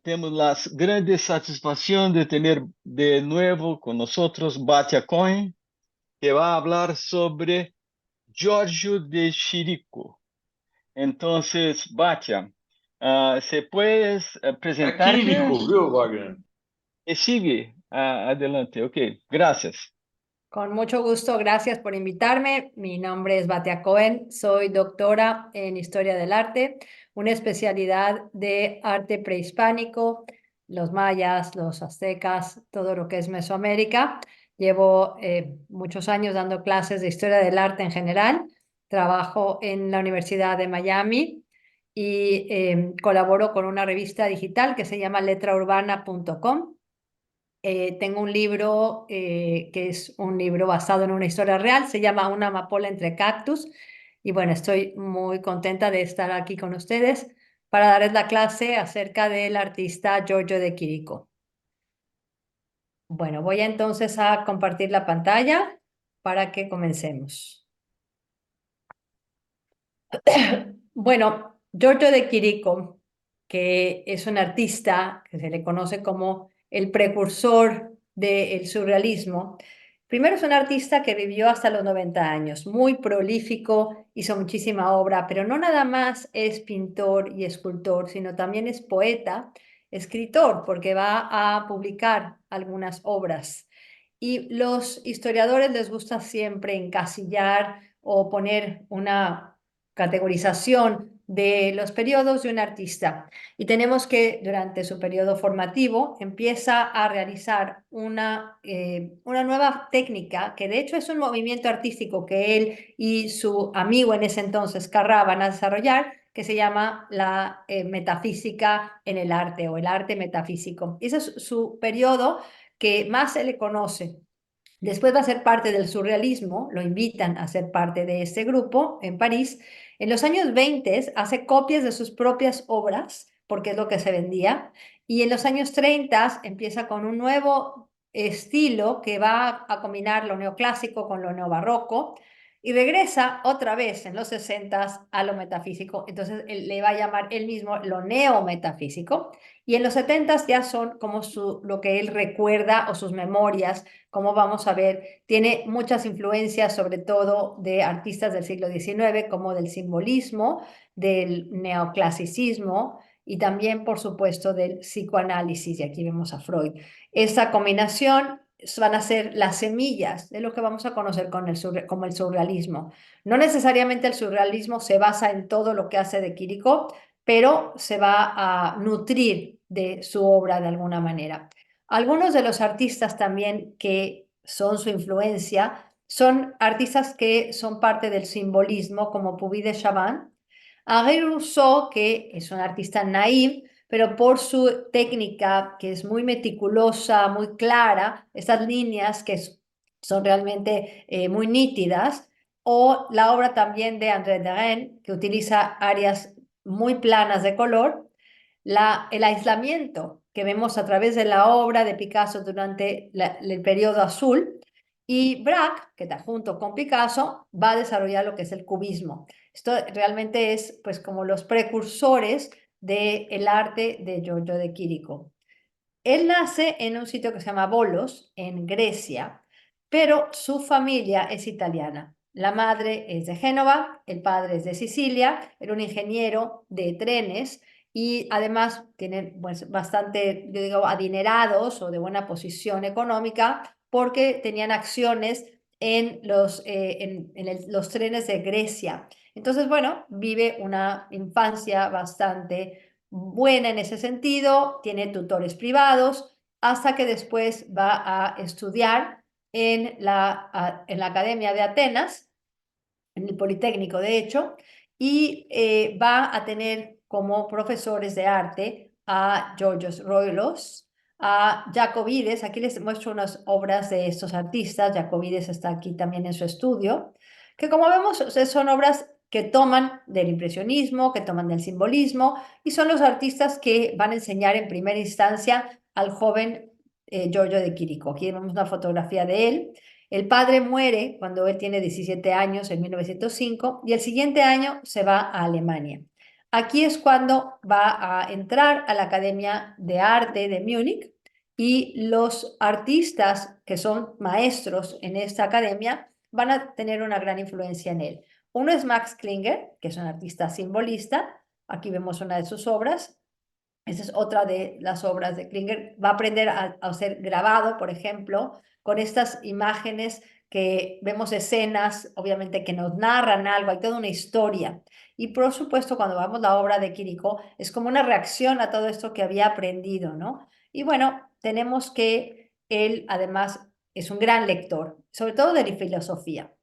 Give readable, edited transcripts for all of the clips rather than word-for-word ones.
tenemos la grande satisfacción de tener de nuevo con nosotros Batia Cohen, que va a hablar sobre Giorgio de Chirico. Entonces, Batia, ¿se puedes É presentarte? químico, viu, Wagner? Sigue adelante. Ok, gracias. Con mucho gusto, gracias por invitarme. Mi nombre es Batia Cohen, soy doctora en Historia del Arte, una especialidad de arte prehispánico, los mayas, los aztecas, todo lo que es Mesoamérica. Llevo muchos años dando clases de Historia del Arte en general. Trabajo en la Universidad de Miami y colaboro con una revista digital que se llama letraurbana.com. Tengo un libro que es un libro basado en una historia real, se llama Una amapola entre cactus. Y bueno, estoy muy contenta de estar aquí con ustedes para darles la clase acerca del artista Giorgio de Chirico. Bueno, voy entonces a compartir la pantalla para que comencemos. Bueno, Giorgio de Chirico, que es un artista que se le conoce como el precursor del surrealismo. Primero es un artista que vivió hasta los 90 años, muy prolífico, hizo muchísima obra, pero no nada más es pintor y escultor, sino también es poeta, escritor, porque va a publicar algunas obras. Y los historiadores les gusta siempre encasillar o poner una categorización de los periodos de un artista. Y tenemos que durante su periodo formativo empieza a realizar una nueva técnica, que de hecho es un movimiento artístico que él y su amigo en ese entonces, Carrà, van a desarrollar, que se llama la metafísica en el arte o el arte metafísico. Ese es su periodo que más se le conoce. Después va a ser parte del surrealismo, lo invitan a ser parte de este grupo en París. En los años 20 hace copias de sus propias obras, porque es lo que se vendía, y en los años 30 empieza con un nuevo estilo que va a combinar lo neoclásico con lo neobarroco, y regresa otra vez en los 60 a lo metafísico. Entonces él le va a llamar él mismo lo neometafísico, y en los 70 ya son como lo que él recuerda o sus memorias. Como vamos a ver, tiene muchas influencias, sobre todo de artistas del siglo XIX, como del simbolismo, del neoclasicismo y también, por supuesto, del psicoanálisis. Y aquí vemos a Freud. Esta combinación van a ser las semillas de lo que vamos a conocer como el surrealismo. No necesariamente el surrealismo se basa en todo lo que hace de Chirico, pero se va a nutrir de su obra de alguna manera. Algunos de los artistas también que son su influencia son artistas que son parte del simbolismo, como Puvis de Chavannes. Henri Rousseau, que es un artista naïf, pero por su técnica, que es muy meticulosa, muy clara, estas líneas que son realmente muy nítidas, o la obra también de André Derain, que utiliza áreas muy planas de color. El aislamiento que vemos a través de la obra de Picasso durante el periodo azul, y Braque, que está junto con Picasso, va a desarrollar lo que es el cubismo. Esto realmente es pues como los precursores del arte de Giorgio de Chirico. Él nace en un sitio que se llama Volos, en Grecia, pero su familia es italiana. La madre es de Génova, el padre es de Sicilia, era un ingeniero de trenes y además tienen pues, bastante, yo digo, adinerados o de buena posición económica porque tenían acciones en los trenes de Grecia. Entonces, bueno, vive una infancia bastante buena en ese sentido, tiene tutores privados, hasta que después va a estudiar en la Academia de Atenas, en el Politécnico de hecho, y va a tener como profesores de arte a Georgios Roilos, a Jacobides. Aquí les muestro unas obras de estos artistas. Jacobides está aquí también en su estudio, que como vemos son obras que toman del impresionismo, que toman del simbolismo, y son los artistas que van a enseñar en primera instancia al joven Giorgio de Chirico. Aquí vemos una fotografía de él. El padre muere cuando él tiene 17 años, en 1905, y el siguiente año se va a Alemania. aquí es cuando va a entrar a la Academia de Arte de Múnich y los artistas que son maestros en esta academia van a tener una gran influencia en él. Uno es Max Klinger, que es un artista simbolista. Aquí vemos una de sus obras. Esa es otra de las obras de Klinger. Va a aprender a hacer grabado, por ejemplo, con estas imágenes que vemos escenas, obviamente, que nos narran algo, hay toda una historia. Y por supuesto, cuando vamos a la obra de Quirico, es como una reacción a todo esto que había aprendido, ¿no? Y bueno, tenemos que él, además, es un gran lector, sobre todo de la filosofía.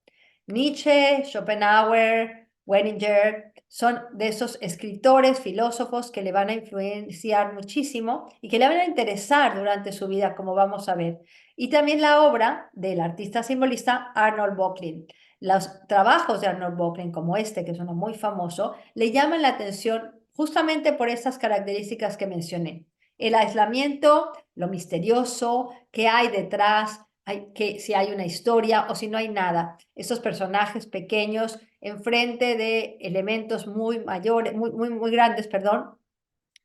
Nietzsche, Schopenhauer, Weininger, son de esos escritores, filósofos que le van a influenciar muchísimo y que le van a interesar durante su vida, como vamos a ver. Y también la obra del artista simbolista Arnold Böcklin. Los trabajos de Arnold Böcklin, como este, que es uno muy famoso, le llaman la atención justamente por estas características que mencioné. El aislamiento, lo misterioso, qué hay detrás, que si hay una historia o si no hay nada. Esos personajes pequeños enfrente de elementos muy mayores, muy grandes, perdón,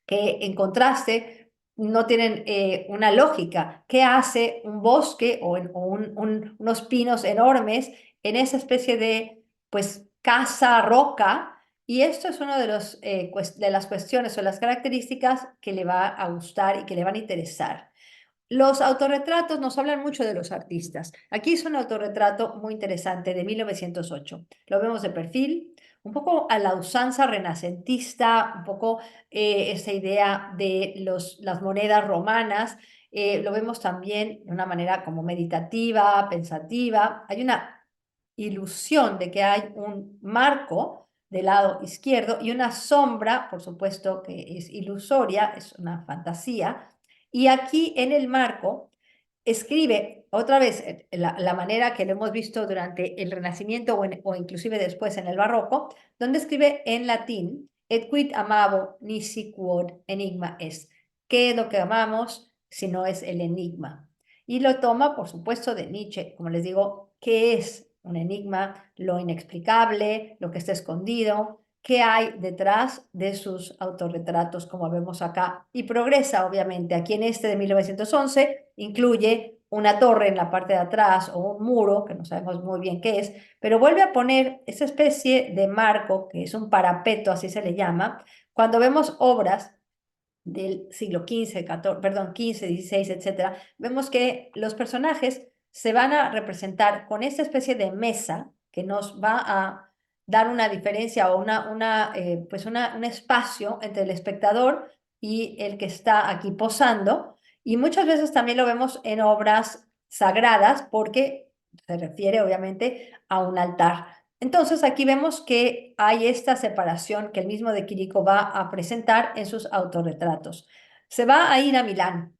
que en contraste no tienen una lógica. ¿Qué hace un bosque o unos pinos enormes en esa especie de, pues, casa roca? Y esto es una de las cuestiones o las características que le va a gustar y que le van a interesar. Los autorretratos nos hablan mucho de los artistas. Aquí es un autorretrato muy interesante de 1908. Lo vemos de perfil, un poco a la usanza renacentista, un poco esa idea de las monedas romanas. Lo vemos también de una manera como meditativa, pensativa. Hay una ilusión de que hay un marco del lado izquierdo y una sombra, por supuesto que es ilusoria, es una fantasía, y aquí en el marco escribe otra vez la manera que lo hemos visto durante el Renacimiento o inclusive después en el Barroco, donde escribe en latín, et quid amabo nisi quod enigma est. ¿Qué es lo que amamos si no es el enigma? Y lo toma, por supuesto, de Nietzsche. Como les digo, ¿qué es un enigma? Lo inexplicable, lo que está escondido, qué hay detrás de sus autorretratos, como vemos acá. Y progresa, obviamente. Aquí en este de 1911 incluye una torre en la parte de atrás o un muro, que no sabemos muy bien qué es, pero vuelve a poner esa especie de marco, que es un parapeto, así se le llama, cuando vemos obras del siglo XV, XIV, perdón, XV, XVI, etcétera, vemos que los personajes se van a representar con esta especie de mesa que nos va a dar una diferencia o un espacio entre el espectador y el que está aquí posando. Y muchas veces también lo vemos en obras sagradas porque se refiere obviamente a un altar. Entonces aquí vemos que hay esta separación que el mismo de Quirico va a presentar en sus autorretratos. Se va a ir a Milán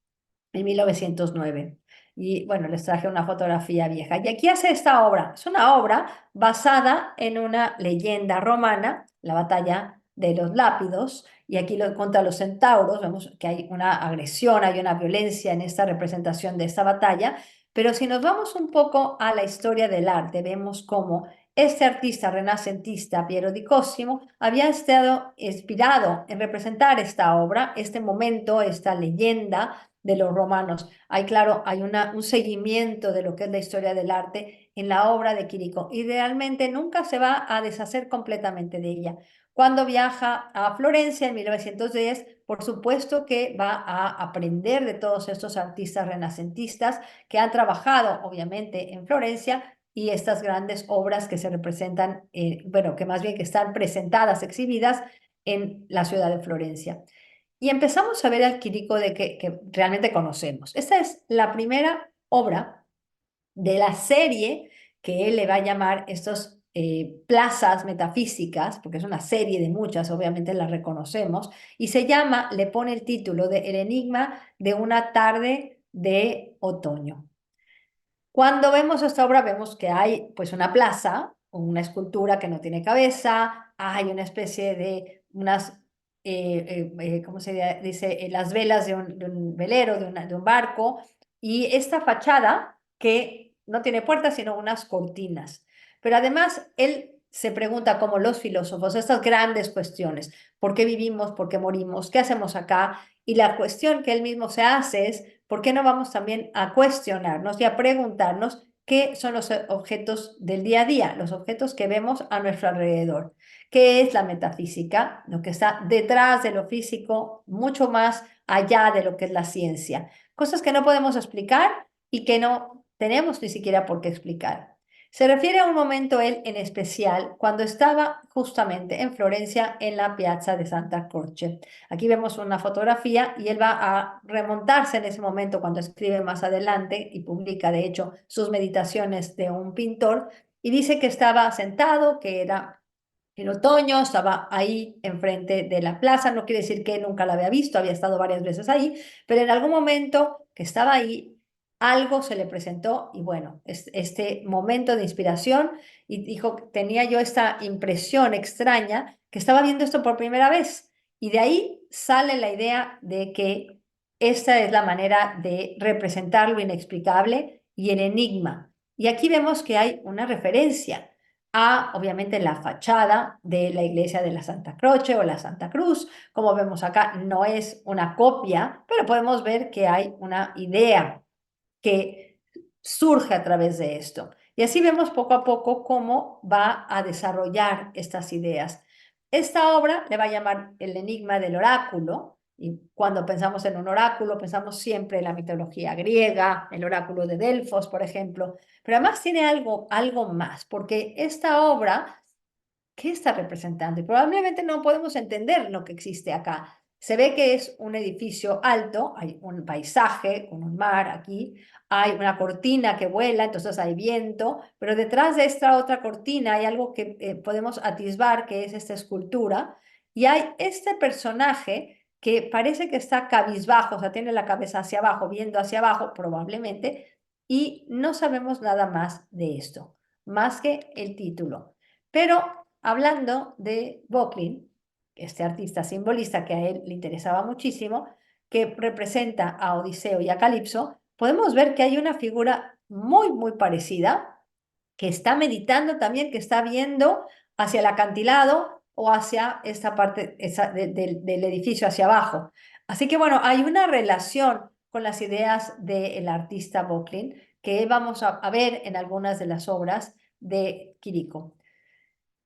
en 1909 y bueno, les traje una fotografía vieja. Y aquí hace esta obra. Es una obra basada en una leyenda romana, la batalla de los Lápidos, y aquí contra los centauros. Vemos que hay una agresión, hay una violencia en esta representación de esta batalla. Pero si nos vamos un poco a la historia del arte, vemos cómo este artista renacentista, Piero di Cosimo, había estado inspirado en representar esta obra, este momento, esta leyenda de los romanos. Hay, claro, hay un seguimiento de lo que es la historia del arte en la obra de Quirico y realmente nunca se va a deshacer completamente de ella. Cuando viaja a Florencia en 1910, por supuesto que va a aprender de todos estos artistas renacentistas que han trabajado, obviamente, en Florencia y estas grandes obras que se representan, bueno, que más bien que están presentadas, exhibidas en la ciudad de Florencia. Y empezamos a ver al Quirico que realmente conocemos. Esta es la primera obra de la serie que él le va a llamar estos plazas metafísicas, porque es una serie de muchas, obviamente la reconocemos, y se llama, le pone el título de El enigma de una tarde de otoño. Cuando vemos esta obra vemos que hay pues una plaza, una escultura que no tiene cabeza, hay una especie de unas, ¿cómo se dice? Las velas de un velero, de un barco, y esta fachada que no tiene puertas sino unas cortinas. Pero además él se pregunta como los filósofos estas grandes cuestiones. ¿Por qué vivimos? ¿Por qué morimos? ¿Qué hacemos acá? Y la cuestión que él mismo se hace es, ¿por qué no vamos también a cuestionarnos y a preguntarnos qué son los objetos del día a día, los objetos que vemos a nuestro alrededor? ¿Qué es la metafísica? Lo que está detrás de lo físico, mucho más allá de lo que es la ciencia. Cosas que no podemos explicar y que no tenemos ni siquiera por qué explicar. Se refiere a un momento él en especial cuando estaba justamente en Florencia en la Piazza de Santa Croce. Aquí vemos una fotografía y él va a remontarse en ese momento cuando escribe más adelante y publica de hecho sus meditaciones de un pintor y dice que estaba sentado, que era en otoño, estaba ahí enfrente de la plaza, no quiere decir que nunca la había visto, había estado varias veces ahí, pero en algún momento que estaba ahí, algo se le presentó y bueno, este momento de inspiración y dijo, tenía yo esta impresión extraña que estaba viendo esto por primera vez y de ahí sale la idea de que esta es la manera de representar lo inexplicable y el enigma. Y aquí vemos que hay una referencia a, obviamente, la fachada de la iglesia de la Santa Croce o la Santa Cruz. Como vemos acá, no es una copia, pero podemos ver que hay una idea que surge a través de esto. Y así vemos poco a poco cómo va a desarrollar estas ideas. Esta obra le va a llamar El enigma del oráculo, y cuando pensamos en un oráculo, pensamos siempre en la mitología griega, el oráculo de Delfos, por ejemplo, pero además tiene algo más, porque esta obra, ¿qué está representando? Y probablemente no podemos entender lo que existe acá. Se ve que es un edificio alto, hay un paisaje con un mar aquí, hay una cortina que vuela, entonces hay viento, pero detrás de esta otra cortina hay algo que podemos atisbar, que es esta escultura, y hay este personaje que parece que está cabizbajo, o sea, tiene la cabeza hacia abajo, viendo hacia abajo probablemente, y no sabemos nada más de esto, más que el título. Pero hablando de Böcklin, este artista simbolista que a él le interesaba muchísimo, que representa a Odiseo y a Calipso, podemos ver que hay una figura muy parecida, que está meditando también, que está viendo hacia el acantilado o hacia esta parte del edificio hacia abajo. Así que bueno, hay una relación con las ideas del artista Böcklin que vamos a ver en algunas de las obras de Quirico.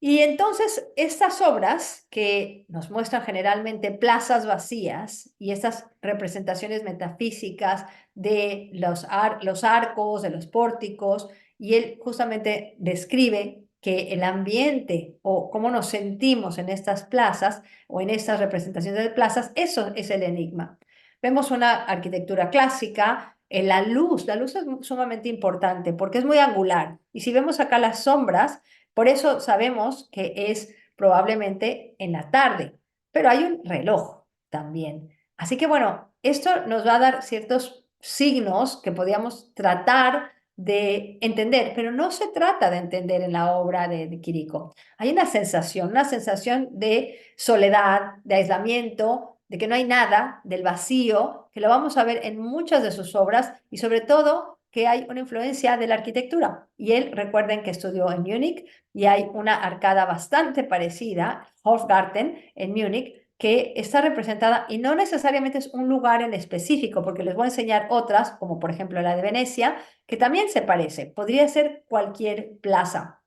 Y entonces estas obras que nos muestran generalmente plazas vacías y estas representaciones metafísicas de los arcos, de los pórticos, y él justamente describe que el ambiente o cómo nos sentimos en estas plazas o en estas representaciones de plazas, eso es el enigma. Vemos una arquitectura clásica, la luz es sumamente importante porque es muy angular. Y si vemos acá las sombras, por eso sabemos que es probablemente en la tarde, pero hay un reloj también. Así que bueno, esto nos va a dar ciertos signos que podríamos tratar de entender, pero no se trata de entender en la obra de Quirico. Hay una sensación de soledad, de aislamiento, de que no hay nada, del vacío, que lo vamos a ver en muchas de sus obras y sobre todo que hay una influencia de la arquitectura. Y él, recuerden que estudió en Múnich, y hay una arcada bastante parecida, Hofgarten, en Múnich, que está representada y no necesariamente es un lugar en específico, porque les voy a enseñar otras, como por ejemplo la de Venecia, que también se parece. Podría ser cualquier plaza.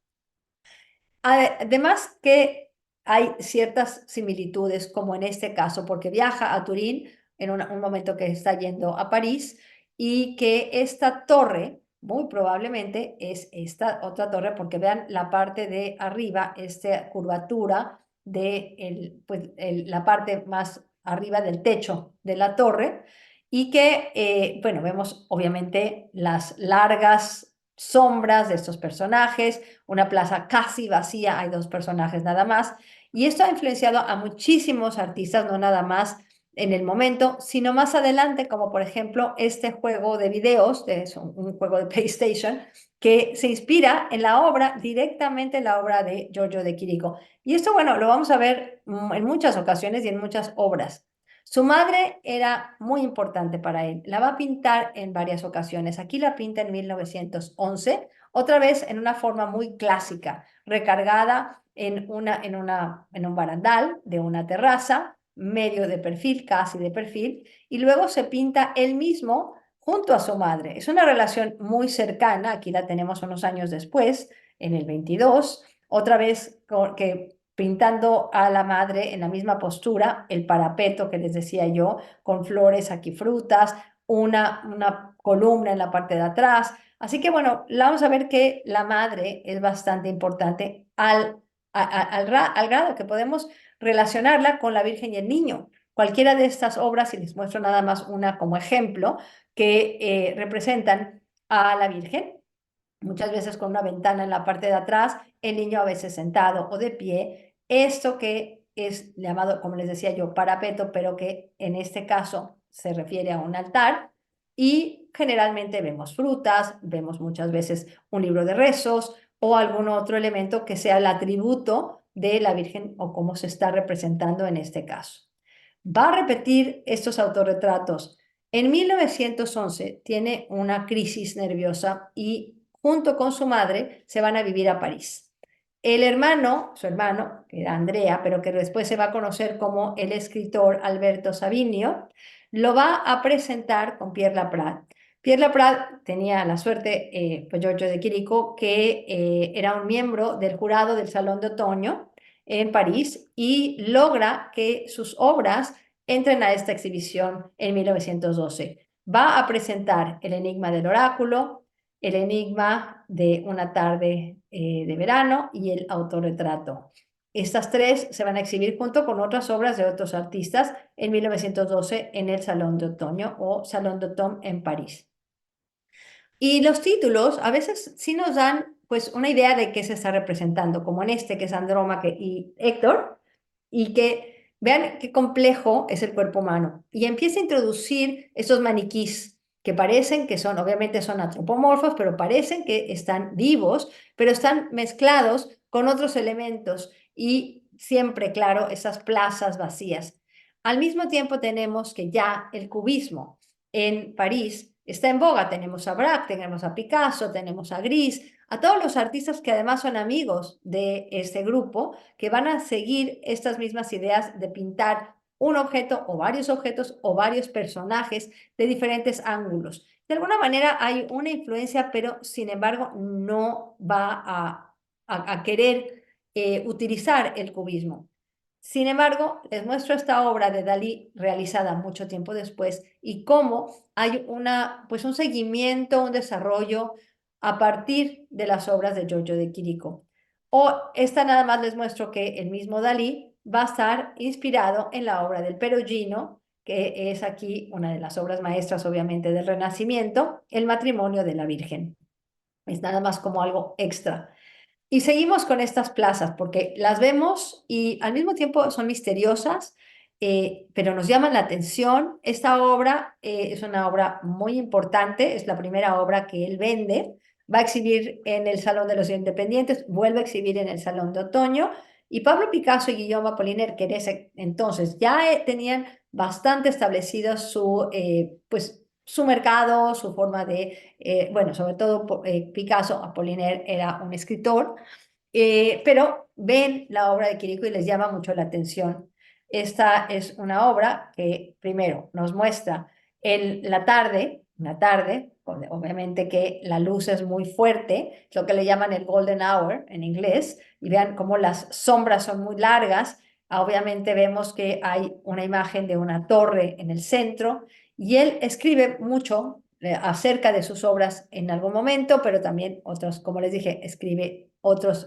Además que hay ciertas similitudes, como en este caso, porque viaja a Turín en un momento que está yendo a París y que esta torre, muy probablemente es esta otra torre, porque vean la parte de arriba, esta curvatura de la parte más arriba del techo de la torre y que, bueno, vemos obviamente las largas sombras de estos personajes, una plaza casi vacía, hay dos personajes nada más, y esto ha influenciado a muchísimos artistas, no nada más en el momento, sino más adelante, como por ejemplo este juego de videos, es un juego de PlayStation, que se inspira en la obra, directamente en la obra de Giorgio de Chirico. Y esto, bueno, lo vamos a ver en muchas ocasiones y en muchas obras. Su madre era muy importante para él. La va a pintar en varias ocasiones. Aquí la pinta en 1911, otra vez en una forma muy clásica, recargada en un barandal de una terraza, medio de perfil, casi de perfil, y luego se pinta él mismo junto a su madre. Es una relación muy cercana. Aquí la tenemos unos años después, en el 22, otra vez que pintando a la madre en la misma postura, el parapeto que les decía yo, con flores, aquí frutas, una columna en la parte de atrás. Así que bueno, vamos a ver que la madre es bastante importante al grado que podemos relacionarla con la Virgen y el Niño. Cualquiera de estas obras, y les muestro nada más una como ejemplo, que representan a la Virgen, muchas veces con una ventana en la parte de atrás, el niño a veces sentado o de pie. Esto que es llamado, como les decía yo, parapeto, pero que en este caso se refiere a un altar. Y generalmente vemos frutas, vemos muchas veces un libro de rezos o algún otro elemento que sea el atributo de la Virgen o cómo se está representando en este caso. Va a repetir estos autorretratos. En 1911 tiene una crisis nerviosa y junto con su madre se van a vivir a París. El hermano, su hermano, que era Andrea, pero que después se va a conocer como el escritor Alberto Savinio, lo va a presentar con Pierre Laprat. Pierre Laprat tenía la suerte, pues Giorgio de Chirico, que era un miembro del jurado del Salón de Otoño en París y logra que sus obras entren a esta exhibición en 1912. Va a presentar El enigma del oráculo, El enigma de una tarde de verano y El autorretrato. Estas tres se van a exhibir junto con otras obras de otros artistas en 1912 en el Salón de Otoño o Salón de Otoño en París. Y los títulos a veces sí nos dan pues una idea de qué se está representando, como en este que es Andrómaca y Héctor, y que vean qué complejo es el cuerpo humano. Y empieza a introducir estos maniquís que parecen que son, obviamente son antropomorfos, pero parecen que están vivos, pero están mezclados con otros elementos y siempre, claro, esas plazas vacías. Al mismo tiempo tenemos que ya el cubismo en París está en boga. Tenemos a Braque, tenemos a Picasso, tenemos a Gris, a todos los artistas que además son amigos de este grupo, que van a seguir estas mismas ideas de pintar un objeto o varios personajes de diferentes ángulos. De alguna manera hay una influencia, pero sin embargo no va a querer utilizar el cubismo. Sin embargo, les muestro esta obra de Dalí realizada mucho tiempo después y cómo hay pues un seguimiento, un desarrollo a partir de las obras de Giorgio de Chirico. O esta nada más les muestro que el mismo Dalí va a estar inspirado en la obra del Perugino, que es aquí una de las obras maestras obviamente del Renacimiento, El matrimonio de la Virgen. Es nada más como algo extra. Y seguimos con estas plazas porque las vemos y al mismo tiempo son misteriosas, pero nos llaman la atención. Esta obra es una obra muy importante, es la primera obra que él vende. Va a exhibir en el Salón de los Independientes, vuelve a exhibir en el Salón de Otoño. Y Pablo Picasso y Guillaume Apollinaire, que en ese entonces ya tenían bastante establecido pues, su mercado, su forma de, bueno, sobre todo Picasso, Apollinaire era un escritor, pero ven la obra de Quirico y les llama mucho la atención. Esta es una obra que primero nos muestra la tarde, una tarde, obviamente que la luz es muy fuerte, lo que le llaman el golden hour en inglés, y vean cómo las sombras son muy largas. Obviamente vemos que hay una imagen de una torre en el centro y él escribe mucho acerca de sus obras en algún momento, pero también otros, como les dije, escribe otros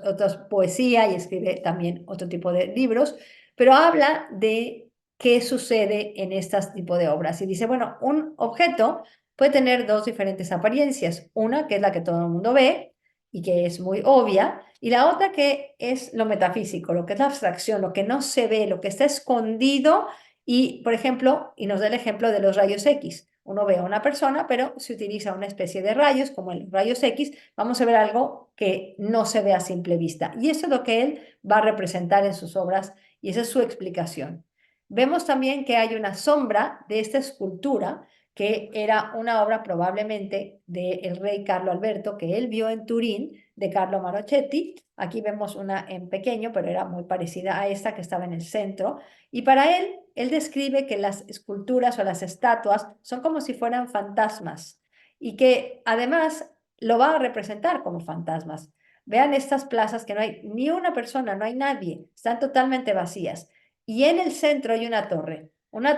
poesía y escribe también otro tipo de libros, pero habla de qué sucede en este tipo de obras. Y dice, bueno, un objeto puede tener dos diferentes apariencias, una que es la que todo el mundo ve y que es muy obvia, y la otra que es lo metafísico, lo que es la abstracción, lo que no se ve, lo que está escondido y, por ejemplo, y nos da el ejemplo de los rayos X. Uno ve a una persona, pero se utiliza una especie de rayos, como los rayos X, vamos a ver algo que no se ve a simple vista. Y eso es lo que él va a representar en sus obras y esa es su explicación. Vemos también que hay una sombra de esta escultura, que era una obra probablemente del rey Carlo Alberto, que él vio en Turín, de Carlo Marochetti. Aquí vemos una en pequeño, pero era muy parecida a esta que estaba en el centro. Y para él describe que las esculturas o las estatuas son como si fueran fantasmas y que además lo va a representar como fantasmas. Vean estas plazas que no hay ni una persona, no hay nadie, están totalmente vacías. Y en el centro hay una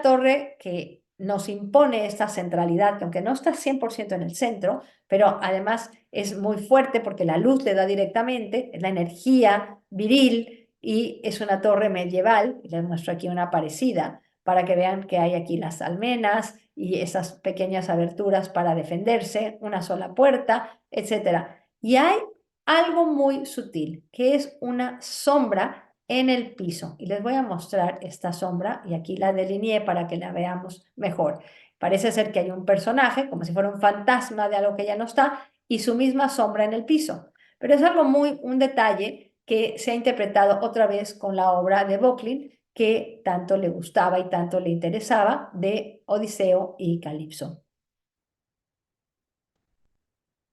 torre que nos impone esta centralidad, que aunque no está 100% en el centro, pero además es muy fuerte porque la luz le da directamente, es la energía viril y es una torre medieval. Les muestro aquí una parecida para que vean que hay aquí las almenas y esas pequeñas aberturas para defenderse, una sola puerta, etcétera. Y hay algo muy sutil, que es una sombra en el piso. Y les voy a mostrar esta sombra, y aquí la delineé para que la veamos mejor. Parece ser que hay un personaje, como si fuera un fantasma de algo que ya no está, y su misma sombra en el piso. Pero es algo un detalle que se ha interpretado otra vez con la obra de Böcklin, que tanto le gustaba y tanto le interesaba, de Odiseo y Calipso.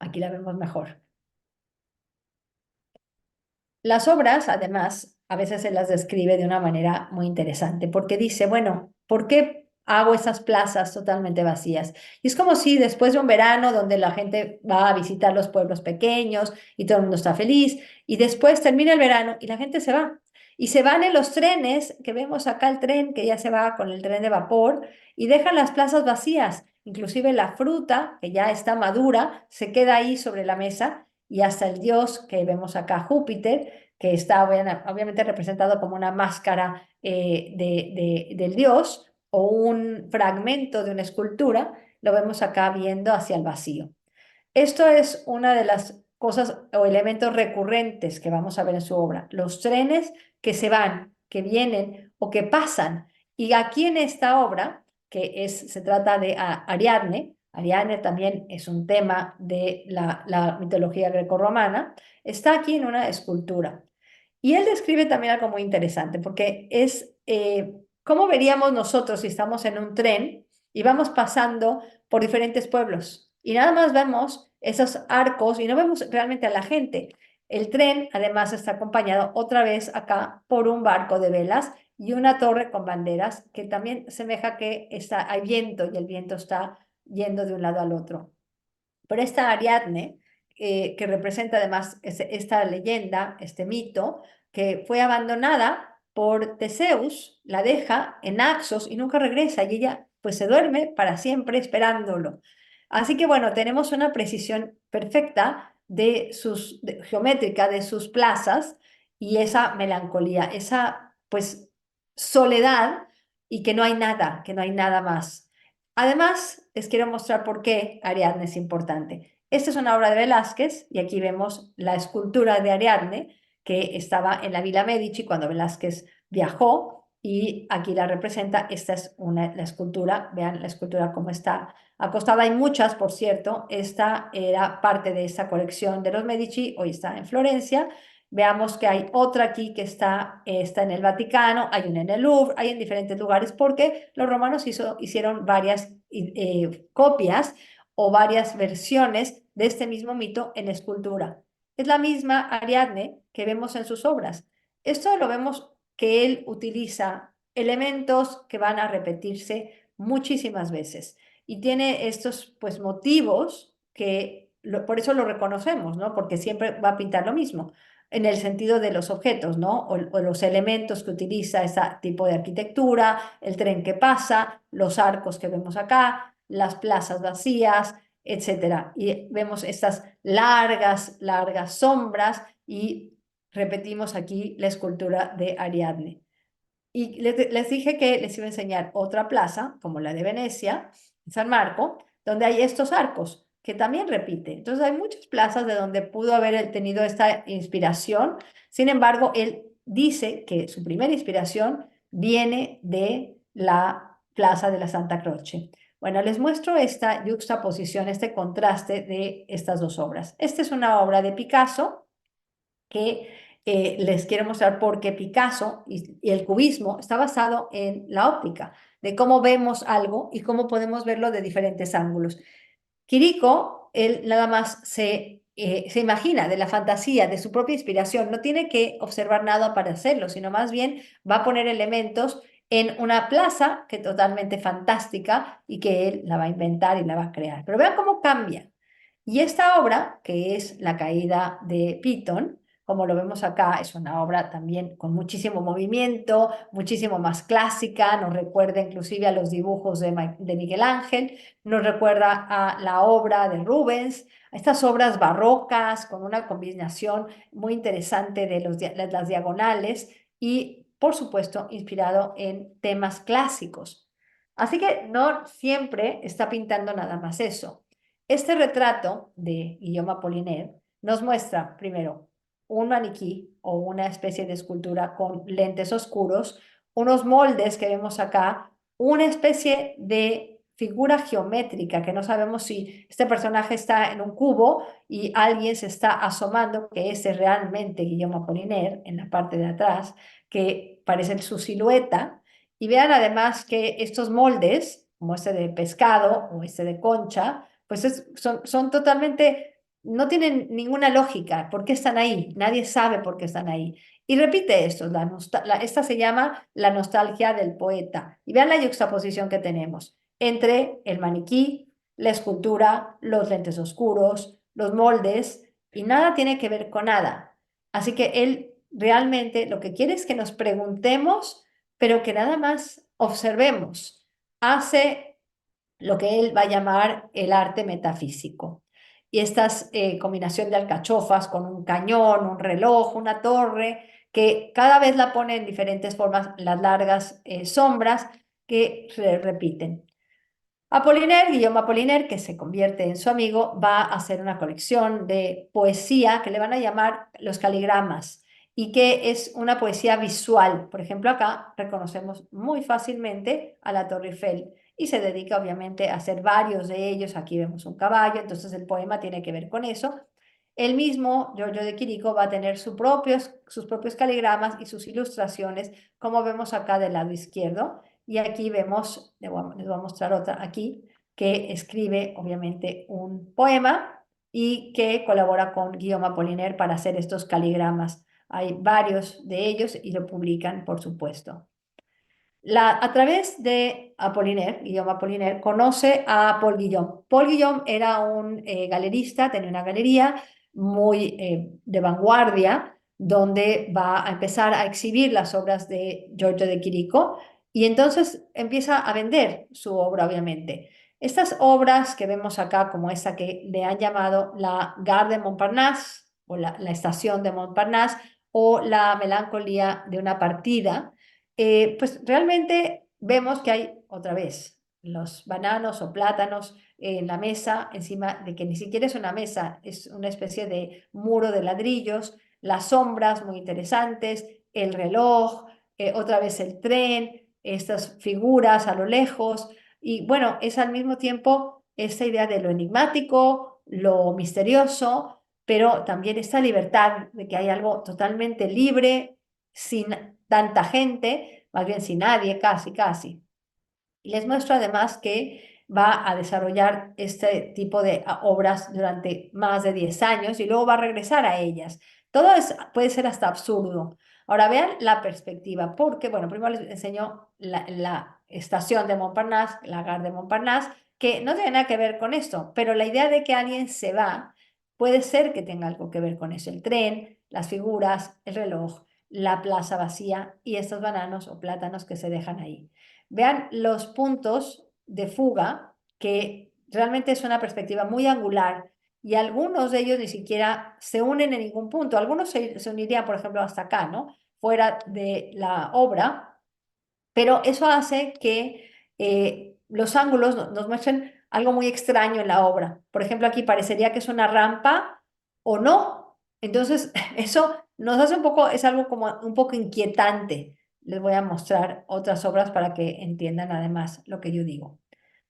Aquí la vemos mejor. Las obras, además, a veces se las describe de una manera muy interesante, porque dice, bueno, ¿por qué hago esas plazas totalmente vacías? Y es como si después de un verano donde la gente va a visitar los pueblos pequeños y todo el mundo está feliz, y después termina el verano y la gente se va. Y se van en los trenes, que vemos acá el tren que ya se va con el tren de vapor, y dejan las plazas vacías. Inclusive la fruta, que ya está madura, se queda ahí sobre la mesa y hasta el dios que vemos acá, Júpiter, que está obviamente representado como una máscara del dios o un fragmento de una escultura, lo vemos acá viendo hacia el vacío. Esto es una de las cosas o elementos recurrentes que vamos a ver en su obra, los trenes que se van, que vienen o que pasan. Y aquí en esta obra, se trata de Ariadne, Ariadne también es un tema de la mitología grecorromana, está aquí en una escultura. Y él describe también algo muy interesante, porque es cómo veríamos nosotros si estamos en un tren y vamos pasando por diferentes pueblos y nada más vemos esos arcos y no vemos realmente a la gente. El tren además está acompañado otra vez acá por un barco de velas y una torre con banderas que también semeja que hay viento y el viento está yendo de un lado al otro. Pero esta Ariadne, que representa además esta leyenda, este mito, que fue abandonada por Teseus, la deja en Naxos y nunca regresa, y ella pues se duerme para siempre esperándolo. Así que bueno, tenemos una precisión perfecta geométrica de sus plazas y esa melancolía, esa pues soledad y que no hay nada más. Además, les quiero mostrar por qué Ariadne es importante. Esta es una obra de Velázquez y aquí vemos la escultura de Ariadne que estaba en la Villa Medici cuando Velázquez viajó y aquí la representa. Esta es la escultura, vean la escultura cómo está acostada. Hay muchas, por cierto. Esta era parte de esta colección de los Medici, hoy está en Florencia. Veamos que hay otra aquí que está en el Vaticano, hay una en el Louvre, hay en diferentes lugares porque los romanos hicieron varias copias o varias versiones de este mismo mito en escultura. Es la misma Ariadne que vemos en sus obras. Esto lo vemos que él utiliza elementos que van a repetirse muchísimas veces y tiene estos pues motivos que por eso lo reconocemos, ¿no? Porque siempre va a pintar lo mismo en el sentido de los objetos, ¿no? O los elementos que utiliza ese tipo de arquitectura, el tren que pasa, los arcos que vemos acá, las plazas vacías, etcétera. Y vemos estas largas sombras y repetimos aquí la escultura de Ariadne. Y les dije que les iba a enseñar otra plaza, como la de Venecia, San Marco, donde hay estos arcos, que también repite. Entonces hay muchas plazas de donde pudo haber tenido esta inspiración. Sin embargo, él dice que su primera inspiración viene de la Plaza de la Santa Croce. Bueno, les muestro esta yuxtaposición, este contraste de estas dos obras. Esta es una obra de Picasso que les quiero mostrar por qué Picasso y el cubismo está basado en la óptica, de cómo vemos algo y cómo podemos verlo de diferentes ángulos. Quirico, él nada más se imagina de la fantasía, de su propia inspiración, no tiene que observar nada para hacerlo, sino más bien va a poner elementos en una plaza que es totalmente fantástica y que él la va a inventar y la va a crear. Pero vean cómo cambia. Y esta obra, que es La caída de Piton, como lo vemos acá, es una obra también con muchísimo movimiento, muchísimo más clásica, nos recuerda inclusive a los dibujos de Miguel Ángel, nos recuerda a la obra de Rubens, a estas obras barrocas con una combinación muy interesante de las diagonales y, por supuesto, inspirado en temas clásicos. Así que no siempre está pintando nada más eso. Este retrato de Guillaume Apollinaire nos muestra, primero, un maniquí o una especie de escultura con lentes oscuros, unos moldes que vemos acá, una especie de figura geométrica que no sabemos si este personaje está en un cubo y alguien se está asomando, que ese es realmente Guillaume Apollinaire en la parte de atrás, que parece su silueta. Y vean además que estos moldes, como este de pescado o este de concha, pues son totalmente, no tienen ninguna lógica. ¿Por qué están ahí? Nadie sabe por qué están ahí. Y repite esto, esta se llama la nostalgia del poeta. Y vean la yuxtaposición que tenemos entre el maniquí, la escultura, los lentes oscuros, los moldes, y nada tiene que ver con nada. Así que él realmente lo que quiere es que nos preguntemos, pero que nada más observemos. Hace lo que él va a llamar el arte metafísico. Y esta combinación de alcachofas con un cañón, un reloj, una torre, que cada vez la pone en diferentes formas, las largas sombras que se repiten. Apollinaire, Guillaume Apollinaire, que se convierte en su amigo, va a hacer una colección de poesía que le van a llamar los caligramas y que es una poesía visual. Por ejemplo, acá reconocemos muy fácilmente a la Torre Eiffel y se dedica obviamente a hacer varios de ellos. Aquí vemos un caballo, entonces el poema tiene que ver con eso. El mismo Giorgio de Chirico va a tener sus propios caligramas y sus ilustraciones, como vemos acá del lado izquierdo. Y aquí vemos, les voy a mostrar otra aquí, que escribe obviamente un poema y que colabora con Guillaume Apollinaire para hacer estos caligramas. Hay varios de ellos y lo publican, por supuesto. A través de Apollinaire, Guillaume Apollinaire, conoce a Paul Guillaume. Paul Guillaume era un galerista, tenía una galería muy de vanguardia, donde va a empezar a exhibir las obras de Giorgio de Chirico y entonces empieza a vender su obra, obviamente. Estas obras que vemos acá, como esta que le han llamado la Gare de Montparnasse, o la estación de Montparnasse, o la melancolía de una partida, pues realmente vemos que hay otra vez los bananos o plátanos en la mesa, encima de que ni siquiera es una mesa, es una especie de muro de ladrillos, las sombras muy interesantes, el reloj, otra vez el tren, estas figuras a lo lejos, y bueno, es al mismo tiempo esta idea de lo enigmático, lo misterioso, pero también esta libertad de que hay algo totalmente libre, sin tanta gente, más bien sin nadie, casi, casi. Y les muestro además que va a desarrollar este tipo de obras durante más de 10 años y luego va a regresar a ellas. Todo puede ser hasta absurdo. Ahora vean la perspectiva, porque, bueno, primero les enseño la estación de Montparnasse, la gare de Montparnasse, que no tiene nada que ver con esto, pero la idea de que alguien se va puede ser que tenga algo que ver con eso. El tren, las figuras, el reloj, la plaza vacía y estos bananos o plátanos que se dejan ahí. Vean los puntos de fuga, que realmente es una perspectiva muy angular y algunos de ellos ni siquiera se unen en ningún punto. Algunos se unirían, por ejemplo, hasta acá, ¿no? Fuera de la obra, pero eso hace que los ángulos nos muestren algo muy extraño en la obra. Por ejemplo, aquí parecería que es una rampa o no. Entonces, eso nos hace un poco, es algo como un poco inquietante. Les voy a mostrar otras obras para que entiendan además lo que yo digo.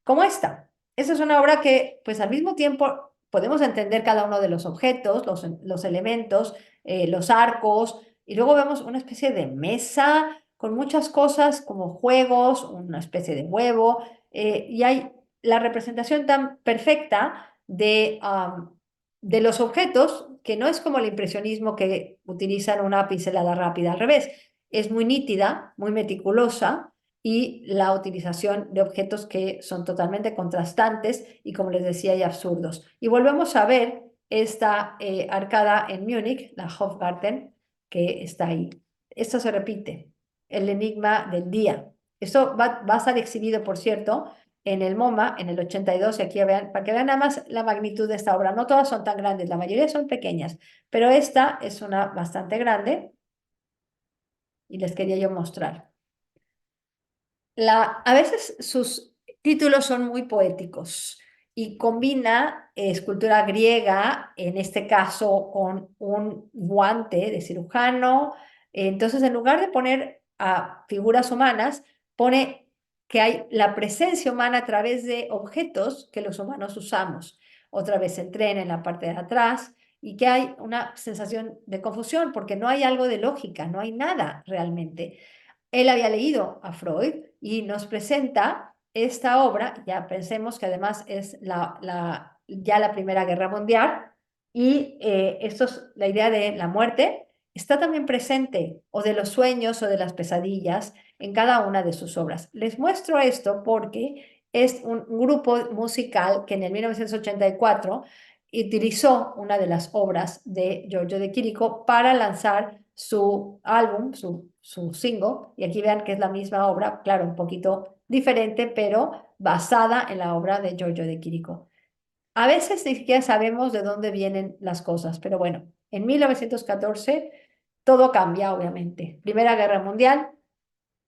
Como esta. Esta es una obra que, pues al mismo tiempo, podemos entender cada uno de los objetos, los elementos, los arcos, Y luego vemos una especie de mesa con muchas cosas como juegos, una especie de huevo, y hay la representación tan perfecta de los objetos, que no es como el impresionismo que utilizan una pincelada rápida, al revés, es muy nítida, muy meticulosa, y la utilización de objetos que son totalmente contrastantes y, como les decía, y absurdos. Y volvemos a ver esta arcada en Múnich, la Hofgarten, que está ahí. Esto se repite, el enigma del día. Esto va a estar exhibido, por cierto, en el MoMA en el 82, y aquí vean, para que vean nada más la magnitud de esta obra. No todas son tan grandes, la mayoría son pequeñas, pero esta es una bastante grande y les quería yo mostrar. A veces sus títulos son muy poéticos y combina escultura griega, en este caso con un guante de cirujano. Entonces, en lugar de poner a figuras humanas, pone que hay la presencia humana a través de objetos que los humanos usamos. Otra vez el tren en la parte de atrás, y que hay una sensación de confusión porque no hay algo de lógica, no hay nada realmente. Él había leído a Freud y nos presenta esta obra. Ya pensemos que además es ya la Primera Guerra Mundial, y esto es la idea de la muerte, está también presente, o de los sueños o de las pesadillas, en cada una de sus obras. Les muestro esto porque es un grupo musical que en el 1984 utilizó una de las obras de Giorgio de Chirico para lanzar su álbum, su single, y aquí vean que es la misma obra, claro, un poquito diferente, pero basada en la obra de Giorgio de Chirico. A veces ni siquiera sabemos de dónde vienen las cosas, pero bueno, en 1914 todo cambia, obviamente. Primera Guerra Mundial,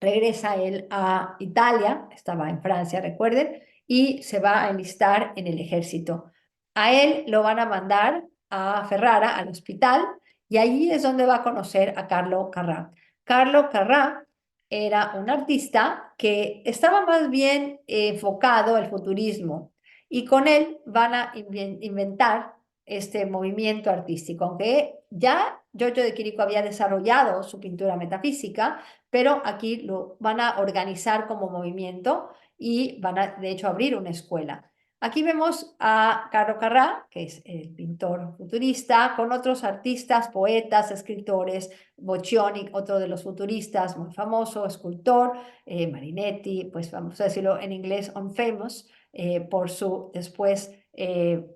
regresa él a Italia, estaba en Francia, recuerden, y se va a enlistar en el ejército. A él lo van a mandar a Ferrara, al hospital, y allí es donde va a conocer a Carlo Carrà. Carlo Carrà era un artista que estaba más bien enfocado al futurismo, y con él van a inventar este movimiento artístico, aunque ya Giorgio de Chirico había desarrollado su pintura metafísica, pero aquí lo van a organizar como movimiento y van a, de hecho, abrir una escuela. Aquí vemos a Carlo Carrà, que es el pintor futurista, con otros artistas, poetas, escritores, Boccioni, otro de los futuristas muy famoso, escultor, Marinetti, pues vamos a decirlo en inglés, unfamous, por su después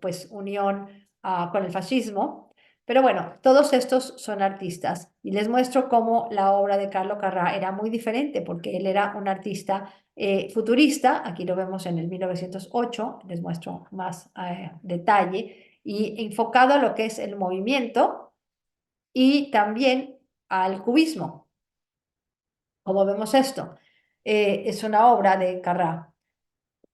pues unión con el fascismo. Pero bueno, todos estos son artistas, y les muestro cómo la obra de Carlo Carrà era muy diferente, porque él era un artista futurista. Aquí lo vemos en el 1908, les muestro más detalle, y enfocado a lo que es el movimiento y también al cubismo. Como vemos esto, es una obra de Carrà.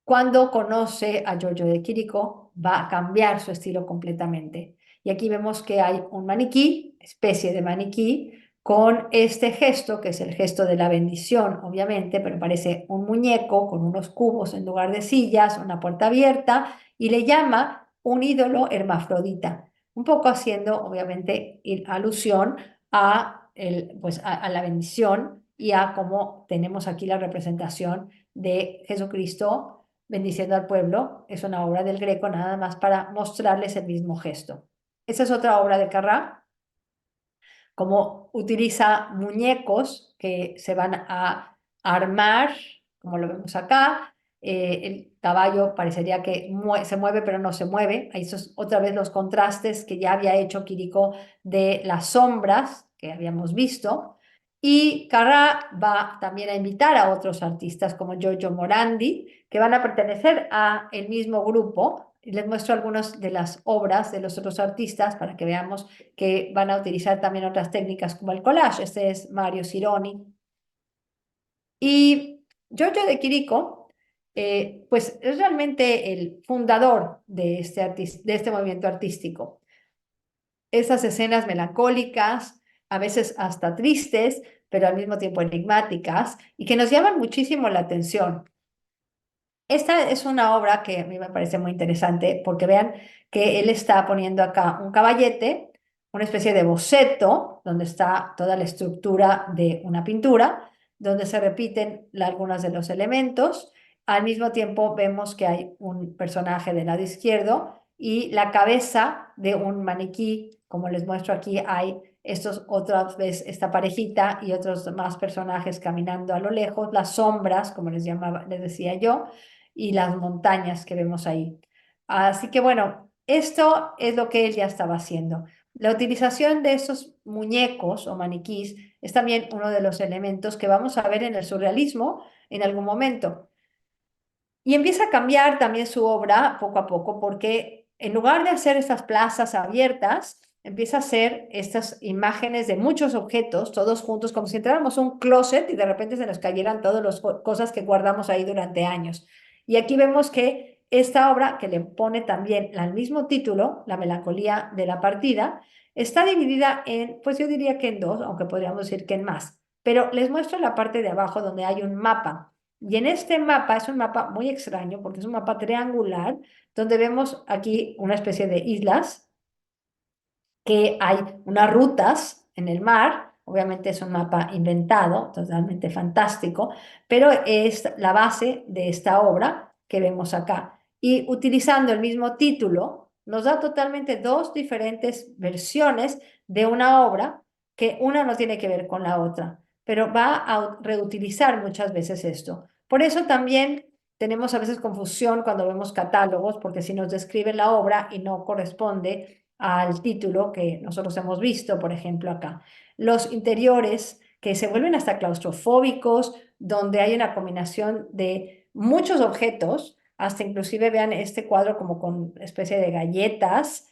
Cuando conoce a Giorgio de Chirico, va a cambiar su estilo completamente. Y aquí vemos que hay un maniquí, especie de maniquí, con este gesto, que es el gesto de la bendición, obviamente, pero parece un muñeco con unos cubos en lugar de sillas, una puerta abierta, y le llama un ídolo hermafrodita, un poco haciendo, obviamente, alusión pues, a la bendición, y a cómo tenemos aquí la representación de Jesucristo bendiciendo al pueblo. Es una obra del Greco, nada más para mostrarles el mismo gesto. Esa es otra obra de Carrà, como utiliza muñecos que se van a armar, como lo vemos acá. El caballo parecería que se mueve, pero no se mueve. Ahí son otra vez los contrastes que ya había hecho Quirico de las sombras que habíamos visto. Y Carrà va también a invitar a otros artistas como Giorgio Morandi, que van a pertenecer a el mismo grupo. Y les muestro algunas de las obras de los otros artistas para que veamos que van a utilizar también otras técnicas como el collage. Este es Mario Sironi. Y Giorgio de Chirico, pues es realmente el fundador de de este movimiento artístico. Esas escenas melancólicas, a veces hasta tristes, pero al mismo tiempo enigmáticas, y que nos llaman muchísimo la atención. Esta es una obra que a mí me parece muy interesante, porque vean que él está poniendo acá un caballete una especie de boceto donde está toda la estructura de una pintura, donde se repiten algunos de los elementos. Al mismo tiempo vemos que hay un personaje del lado izquierdo y la cabeza de un maniquí, como les muestro aquí, hay estos otra vez esta parejita y otros más personajes caminando a lo lejos, las sombras, como les llamaba, les decía yo, y las montañas que vemos ahí. Así que bueno, esto es lo que él ya estaba haciendo. La utilización de esos muñecos o maniquís es también uno de los elementos que vamos a ver en el surrealismo en algún momento. Y empieza a cambiar también su obra poco a poco, porque en lugar de hacer estas plazas abiertas, empieza a hacer estas imágenes de muchos objetos, todos juntos, como si entráramos a un closet y de repente se nos cayeran todas las cosas que guardamos ahí durante años. Y aquí vemos que esta obra, que le pone también el mismo título, La melancolía de la partida, está dividida en, pues yo diría que en dos, aunque podríamos decir que en más. Pero les muestro la parte de abajo donde hay un mapa. Y en este mapa, es un mapa muy extraño porque es un mapa triangular, donde vemos aquí una especie de islas, que hay unas rutas en el mar, obviamente es un mapa inventado, totalmente fantástico, pero es la base de esta obra que vemos acá. Y utilizando el mismo título, nos da totalmente dos diferentes versiones de una obra que una no tiene que ver con la otra, pero va a reutilizar muchas veces esto. Por eso también tenemos a veces confusión cuando vemos catálogos, porque si nos describen la obra y no corresponde al título que nosotros hemos visto, por ejemplo, acá. Los interiores que se vuelven hasta claustrofóbicos, donde hay una combinación de muchos objetos, hasta inclusive vean este cuadro como con especie de galletas,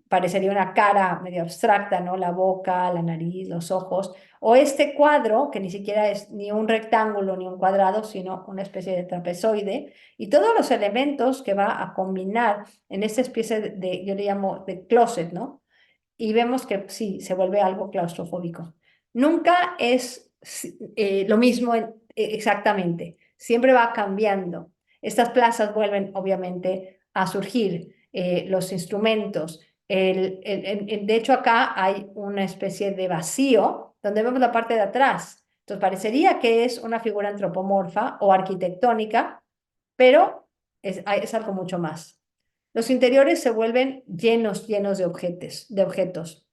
parecería una cara medio abstracta, ¿no? La boca, la nariz, los ojos, o este cuadro que ni siquiera es ni un rectángulo ni un cuadrado, sino una especie de trapezoide, y todos los elementos que va a combinar en esta especie de, yo le llamo de closet, ¿no? Y vemos que sí, se vuelve algo claustrofóbico. Nunca es lo mismo exactamente, siempre va cambiando. Estas plazas vuelven obviamente a surgir, los instrumentos. De hecho, acá hay una especie de vacío donde vemos la parte de atrás. Entonces, parecería que es una figura antropomorfa o arquitectónica, pero es algo mucho más. Los interiores se vuelven llenos, llenos de objetos.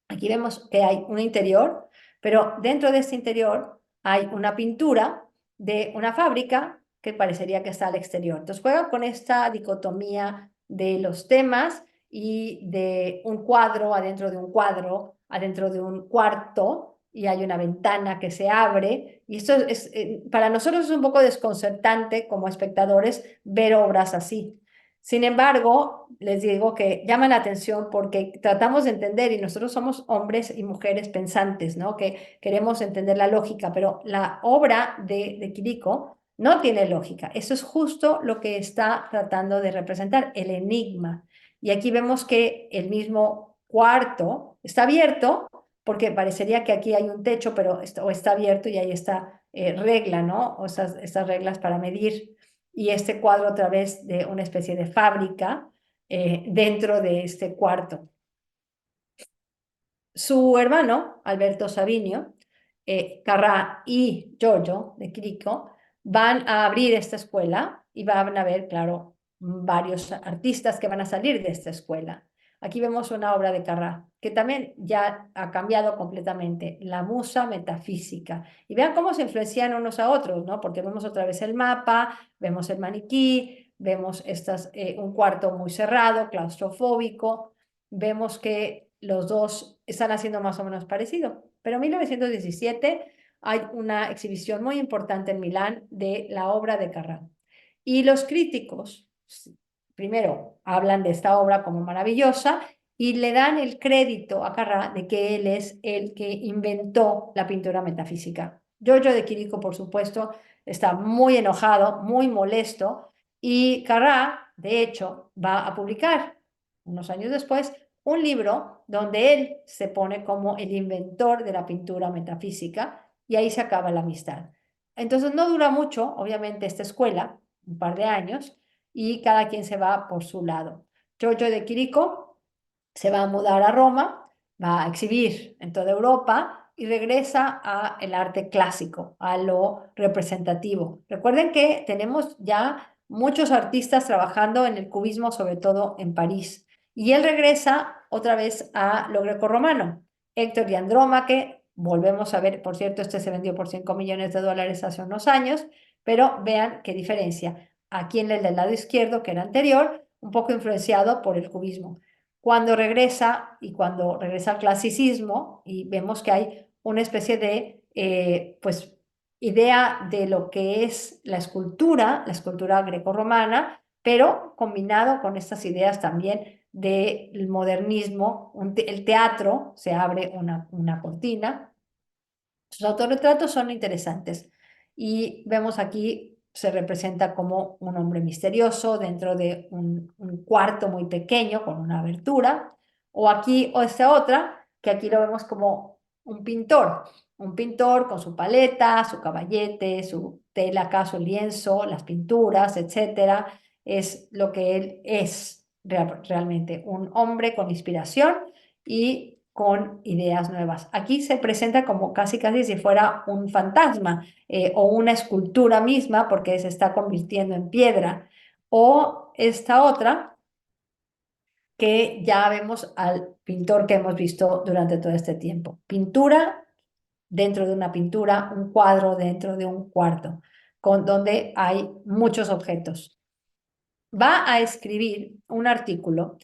Aquí vemos que hay un interior, pero dentro de este interior hay una pintura de una fábrica que parecería que está al exterior. Entonces juega con esta dicotomía de los temas y de un cuadro adentro de un cuadro, adentro de un cuarto, y hay una ventana que se abre. Y esto es, para nosotros es un poco desconcertante como espectadores ver obras así. Sin embargo, les digo que llaman la atención porque tratamos de entender y nosotros somos hombres y mujeres pensantes, ¿no? Que queremos entender la lógica, pero la obra de Quirico no tiene lógica. Eso es justo lo que está tratando de representar, el enigma. Y aquí vemos que el mismo cuarto está abierto porque parecería que aquí hay un techo, pero o está abierto y hay esta regla, ¿no? O estas reglas para medir, y este cuadro a través de una especie de fábrica dentro de este cuarto. Su hermano, Alberto Savinio, Carrà y Giorgio de Chirico van a abrir esta escuela y van a ver, claro, varios artistas que van a salir de esta escuela. Aquí vemos una obra de Carrà que también ya ha cambiado completamente, la musa metafísica. Y vean cómo se influencian unos a otros, ¿no? Porque vemos otra vez el mapa, vemos el maniquí, vemos un cuarto muy cerrado, claustrofóbico, vemos que los dos están haciendo más o menos parecido. Pero en 1917 hay una exhibición muy importante en Milán de la obra de Carrà. Y los críticos, primero, hablan de esta obra como maravillosa y le dan el crédito a Carrà de que él es el que inventó la pintura metafísica. Giorgio de Chirico, por supuesto, está muy enojado, muy molesto, y Carrà, de hecho, va a publicar unos años después un libro donde él se pone como el inventor de la pintura metafísica, y ahí se acaba la amistad. Entonces no dura mucho, obviamente, esta escuela, un par de años, y cada quien se va por su lado. Giorgio de Chirico se va a mudar a Roma, va a exhibir en toda Europa y regresa al arte clásico, a lo representativo. Recuerden que tenemos ya muchos artistas trabajando en el cubismo, sobre todo en París. Y él regresa otra vez a lo grecorromano. Héctor y Andrómaque, volvemos a ver, por cierto, este se vendió por $5 millones hace unos años, pero vean qué diferencia. Aquí en el del lado izquierdo, que era anterior, un poco influenciado por el cubismo. Cuando regresa y cuando regresa al clasicismo, y vemos que hay una especie de, pues, idea de lo que es la escultura grecorromana, pero combinado con estas ideas también del modernismo, el teatro, se abre una cortina. Sus autorretratos son interesantes y vemos aquí se representa como un hombre misterioso dentro de un cuarto muy pequeño con una abertura, o aquí o esta otra, que aquí lo vemos como un pintor con su paleta, su caballete, su tela acá, su lienzo, las pinturas, etcétera. Es lo que él es realmente, un hombre con inspiración y con ideas nuevas. Aquí se presenta como casi casi si fuera un fantasma o una escultura misma porque se está convirtiendo en piedra. O esta otra que ya vemos al pintor que hemos visto durante todo este tiempo. Pintura dentro de una pintura, un cuadro dentro de un cuarto, donde hay muchos objetos. Va a escribir un artículo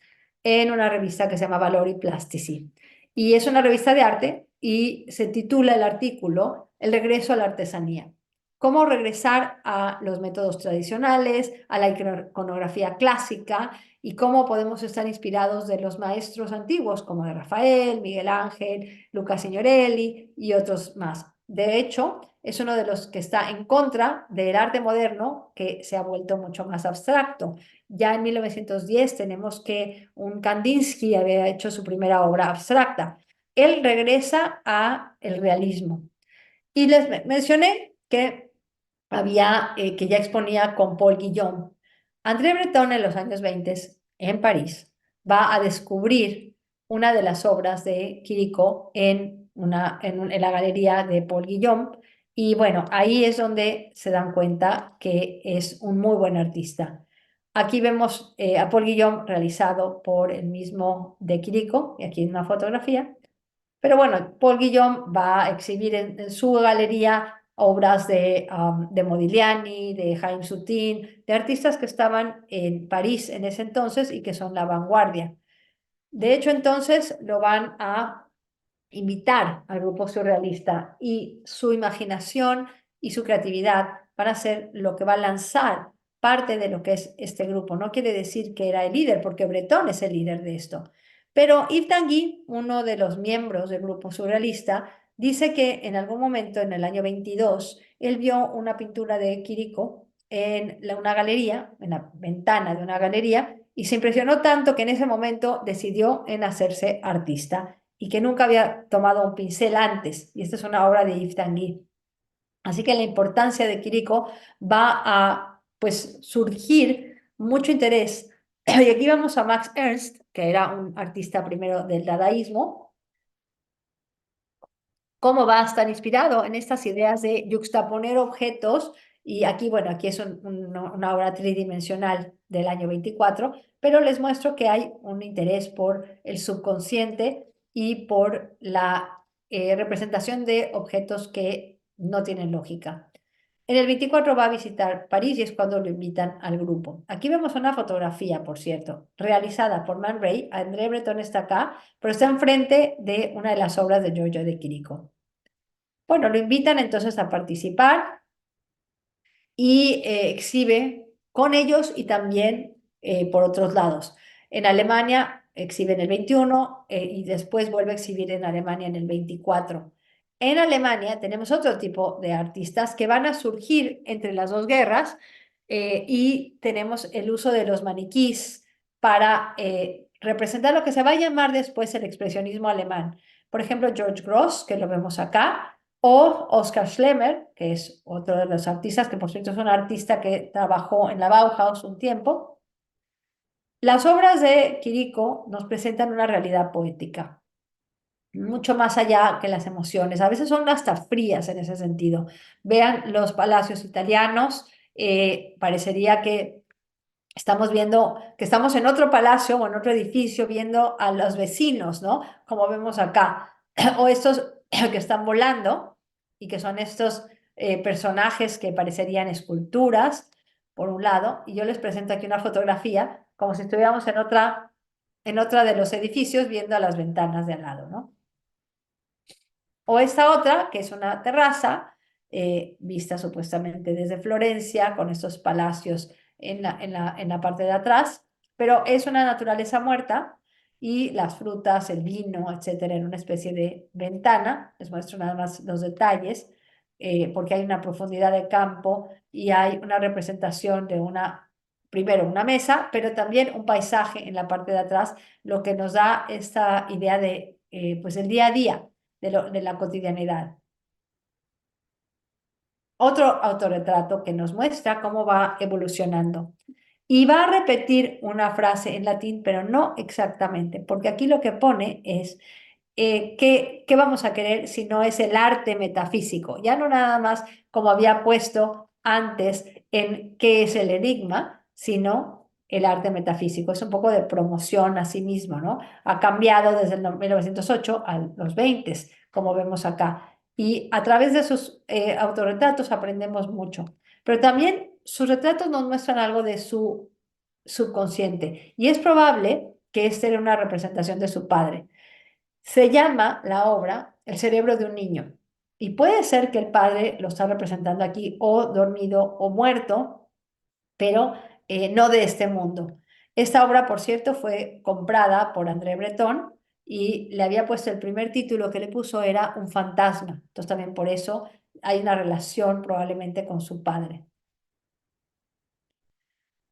en una revista que se llama Valori Plastici. Y es una revista de arte y se titula el artículo El regreso a la artesanía. Cómo regresar a los métodos tradicionales, a la iconografía clásica y cómo podemos estar inspirados de los maestros antiguos como de Rafael, Miguel Ángel, Luca Signorelli y otros más. De hecho, es uno de los que está en contra del arte moderno que se ha vuelto mucho más abstracto. Ya en 1910 tenemos que un Kandinsky había hecho su primera obra abstracta. Él regresa a el realismo. Y les mencioné que ya exponía con Paul Guillaume. André Breton en los años 20 en París va a descubrir una de las obras de Quirico en la galería de Paul Guillaume y bueno, ahí es donde se dan cuenta que es un muy buen artista. Aquí vemos a Paul Guillaume realizado por el mismo de Quirico, y aquí en una fotografía, pero bueno, Paul Guillaume va a exhibir en su galería obras de Modigliani, de Jaime Soutin, de artistas que estaban en París en ese entonces y que son la vanguardia. De hecho, entonces lo van a invitar al grupo surrealista y su imaginación y su creatividad van a ser lo que va a lanzar parte de lo que es este grupo. No quiere decir que era el líder, porque Breton es el líder de esto. Pero Yves Tanguy, uno de los miembros del grupo surrealista, dice que en algún momento, en el año 22, él vio una pintura de Quirico en una galería, en la ventana de una galería, y se impresionó tanto que en ese momento decidió en hacerse artista y que nunca había tomado un pincel antes. Y esta es una obra de Yves Tanguy. Así que la importancia de Quirico va a pues surgir mucho interés. Y aquí vamos a Max Ernst, que era un artista primero del dadaísmo, cómo va a estar inspirado en estas ideas de juxtaponer objetos. Y aquí, bueno, aquí es una obra tridimensional del año 24, pero les muestro que hay un interés por el subconsciente y por la representación de objetos que no tienen lógica. En el 24 va a visitar París y es cuando lo invitan al grupo. Aquí vemos una fotografía, por cierto, realizada por Man Ray. André Breton está acá, pero está enfrente de una de las obras de Giorgio de Chirico. Bueno, lo invitan entonces a participar y exhibe con ellos y también por otros lados. En Alemania exhibe en el 21 y después vuelve a exhibir en Alemania en el 24. En Alemania tenemos otro tipo de artistas que van a surgir entre las dos guerras y tenemos el uso de los maniquís para representar lo que se va a llamar después el expresionismo alemán. Por ejemplo, George Gross, que lo vemos acá, o Oscar Schlemmer, que es otro de los artistas, que por cierto es un artista que trabajó en la Bauhaus un tiempo. Las obras de Quirico nos presentan una realidad poética, mucho más allá que las emociones. A veces son hasta frías en ese sentido. Vean los palacios italianos, parecería que estamos viendo, que estamos en otro palacio o en otro edificio viendo a los vecinos, ¿no? Como vemos acá. O estos que están volando y que son estos personajes que parecerían esculturas, por un lado, y yo les presento aquí una fotografía como si estuviéramos en otra de los edificios viendo a las ventanas de al lado, ¿no? O esta otra, que es una terraza, vista supuestamente desde Florencia, con estos palacios en la parte de atrás, pero es una naturaleza muerta y las frutas, el vino, etcétera, en una especie de ventana. Les muestro nada más los detalles, porque hay una profundidad de campo y hay una representación de primero una mesa, pero también un paisaje en la parte de atrás, lo que nos da esta idea de, pues, el día a día de la cotidianidad. Otro autorretrato que nos muestra cómo va evolucionando. Y va a repetir una frase en latín, pero no exactamente, porque aquí lo que pone es ¿qué vamos a querer si no es el arte metafísico? Ya no nada más como había puesto antes en qué es el enigma, sino el arte metafísico. Es un poco de promoción a sí mismo, ¿no? Ha cambiado desde el 1908 a los 20, como vemos acá. Y a través de sus autorretratos aprendemos mucho. Pero también sus retratos nos muestran algo de su subconsciente. Y es probable que esta era una representación de su padre. Se llama la obra El cerebro de un niño. Y puede ser que el padre lo está representando aquí o dormido o muerto, pero no de este mundo. Esta obra, por cierto, fue comprada por André Breton y le había puesto el primer título que le puso era Un fantasma. Entonces también por eso hay una relación probablemente con su padre.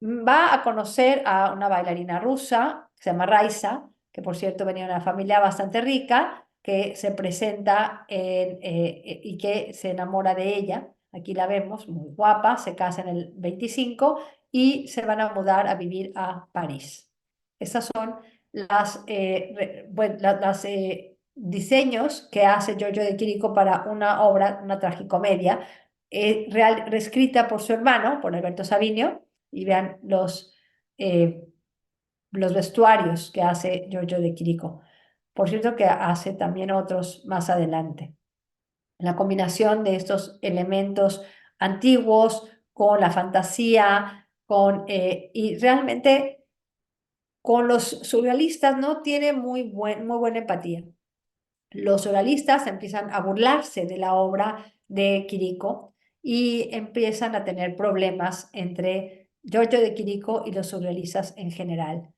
Va a conocer a una bailarina rusa, que se llama Raisa, que por cierto venía de una familia bastante rica, que se presenta y que se enamora de ella. Aquí la vemos, muy guapa, se casa en el 25 y se van a mudar a vivir a París. Estas son las diseños que hace Giorgio de Chirico para una obra, una tragicomedia, reescrita por su hermano, por Alberto Savinio, y vean los vestuarios que hace Giorgio de Chirico. Por cierto que hace también otros más adelante. La combinación de estos elementos antiguos con la fantasía, y realmente con los surrealistas no tiene muy buena empatía. Los surrealistas empiezan a burlarse de la obra de Quirico y empiezan a tener problemas entre Giorgio de Quirico y los surrealistas en general.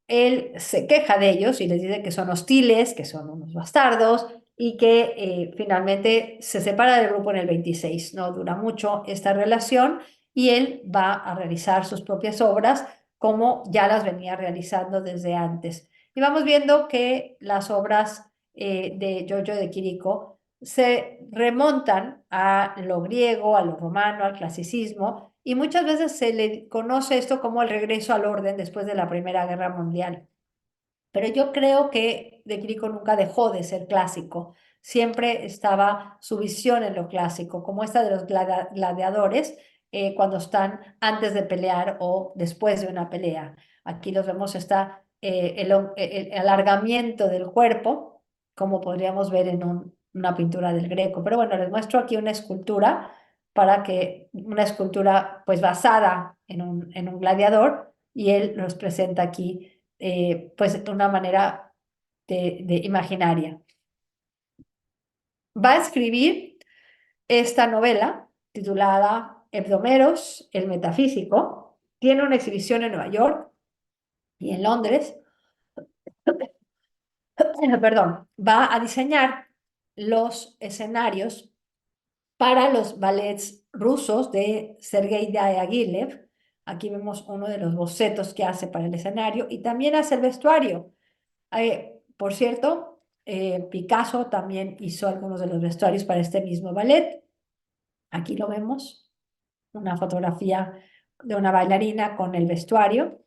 Él se queja de ellos y les dice que son hostiles, que son unos bastardos y que finalmente se separa del grupo en el 26. No dura mucho esta relación y él va a realizar sus propias obras como ya las venía realizando desde antes. Y vamos viendo que las obras de Giorgio de Quirico se remontan a lo griego, a lo romano, al clasicismo, y muchas veces se le conoce esto como el regreso al orden después de la Primera Guerra Mundial. Pero yo creo que De Quirico nunca dejó de ser clásico. Siempre estaba su visión en lo clásico, como esta de los gladiadores, cuando están antes de pelear o después de una pelea. Aquí los vemos, está el alargamiento del cuerpo, como podríamos ver en una pintura del Greco. Pero bueno, les muestro aquí una escultura una escultura pues basada en un gladiador, y él los presenta aquí pues de una manera de imaginaria. Va a escribir esta novela titulada Hebdomeros, el metafísico. Tiene una exhibición en Nueva York y en Londres. Perdón, va a diseñar los escenarios para los ballets rusos de Sergei Diaghilev. Aquí vemos uno de los bocetos que hace para el escenario y también hace el vestuario. Por cierto, Picasso también hizo algunos de los vestuarios para este mismo ballet. Aquí lo vemos, una fotografía de una bailarina con el vestuario.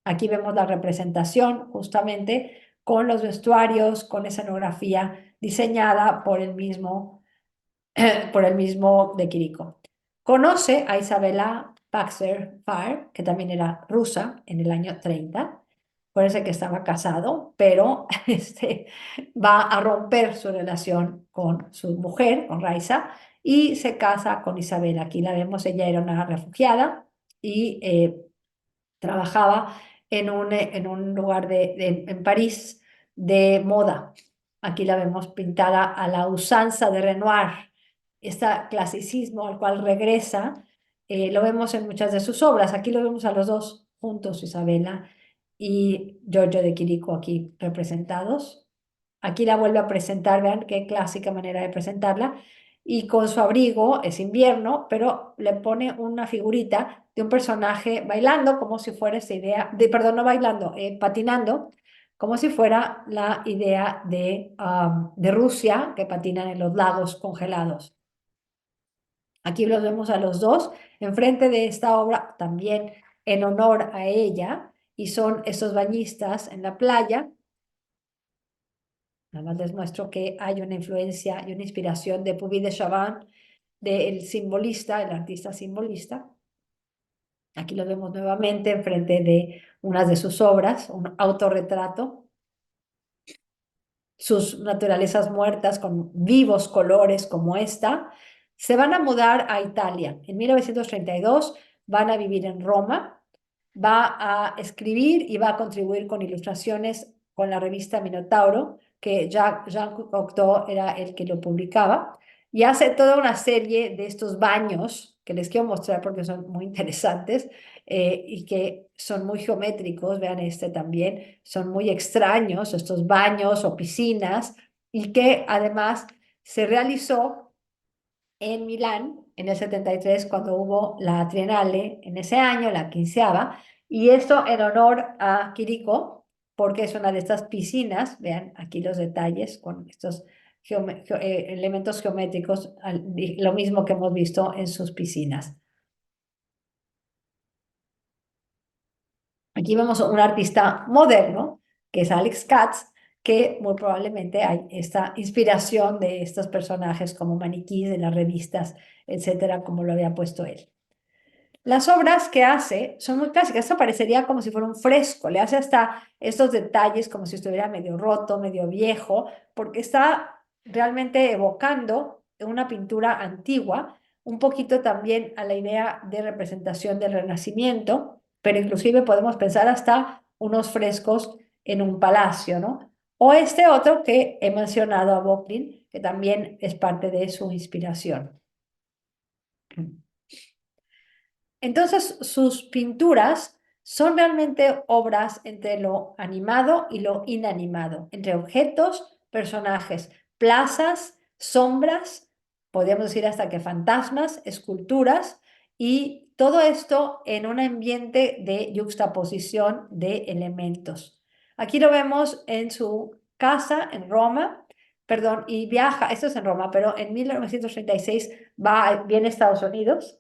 Aquí vemos la representación justamente con los vestuarios, con escenografía diseñada por el mismo de Quirico. Conoce a Isabella Baxter Farr, que también era rusa en el año 30. Parece que estaba casado, pero va a romper su relación con su mujer, con Raisa, y se casa con Isabel. Aquí la vemos, ella era una refugiada y trabajaba en un lugar en París de moda. Aquí la vemos pintada a la usanza de Renoir. Este clasicismo al cual regresa, lo vemos en muchas de sus obras. Aquí lo vemos a los dos juntos, Isabela y Giorgio de Chirico aquí representados. Aquí la vuelve a presentar, vean qué clásica manera de presentarla. Y con su abrigo, es invierno, pero le pone una figurita de un personaje bailando como si fuera esa idea, perdón, no bailando, patinando, como si fuera la idea de Rusia, que patinan en los lagos congelados. Aquí los vemos a los dos enfrente de esta obra, también en honor a ella, y son estos bañistas en la playa. Nada más les muestro que hay una influencia y una inspiración de Puvis de Chavannes, del simbolista, el artista simbolista. Aquí lo vemos nuevamente enfrente de una de sus obras, un autorretrato, sus naturalezas muertas con vivos colores como esta. Se van a mudar a Italia. En 1932 van a vivir en Roma, va a escribir y va a contribuir con ilustraciones con la revista Minotauro, que Jean Cocteau era el que lo publicaba, y hace toda una serie de estos baños que les quiero mostrar porque son muy interesantes y que son muy geométricos, vean este también, son muy extraños estos baños o piscinas y que además se realizó en Milán en el 73 cuando hubo la Triennale en ese año, la quinceava, y esto en honor a Quirico, porque es una de estas piscinas, vean aquí los detalles con estos elementos geométricos, lo mismo que hemos visto en sus piscinas. Aquí vemos a un artista moderno, que es Alex Katz, que muy probablemente hay esta inspiración de estos personajes como maniquíes de las revistas, etcétera, como lo había puesto él. Las obras que hace son muy clásicas. Esto parecería como si fuera un fresco. Le hace hasta estos detalles como si estuviera medio roto, medio viejo, porque está realmente evocando una pintura antigua, un poquito también a la idea de representación del Renacimiento, pero inclusive podemos pensar hasta unos frescos en un palacio, ¿no? O este otro que he mencionado a Böcklin, que también es parte de su inspiración. Entonces, sus pinturas son realmente obras entre lo animado y lo inanimado, entre objetos, personajes, plazas, sombras, podríamos decir hasta que fantasmas, esculturas, y todo esto en un ambiente de yuxtaposición de elementos. Aquí lo vemos en su casa en Roma, perdón, y viaja, esto es en Roma, pero en 1936 viene a Estados Unidos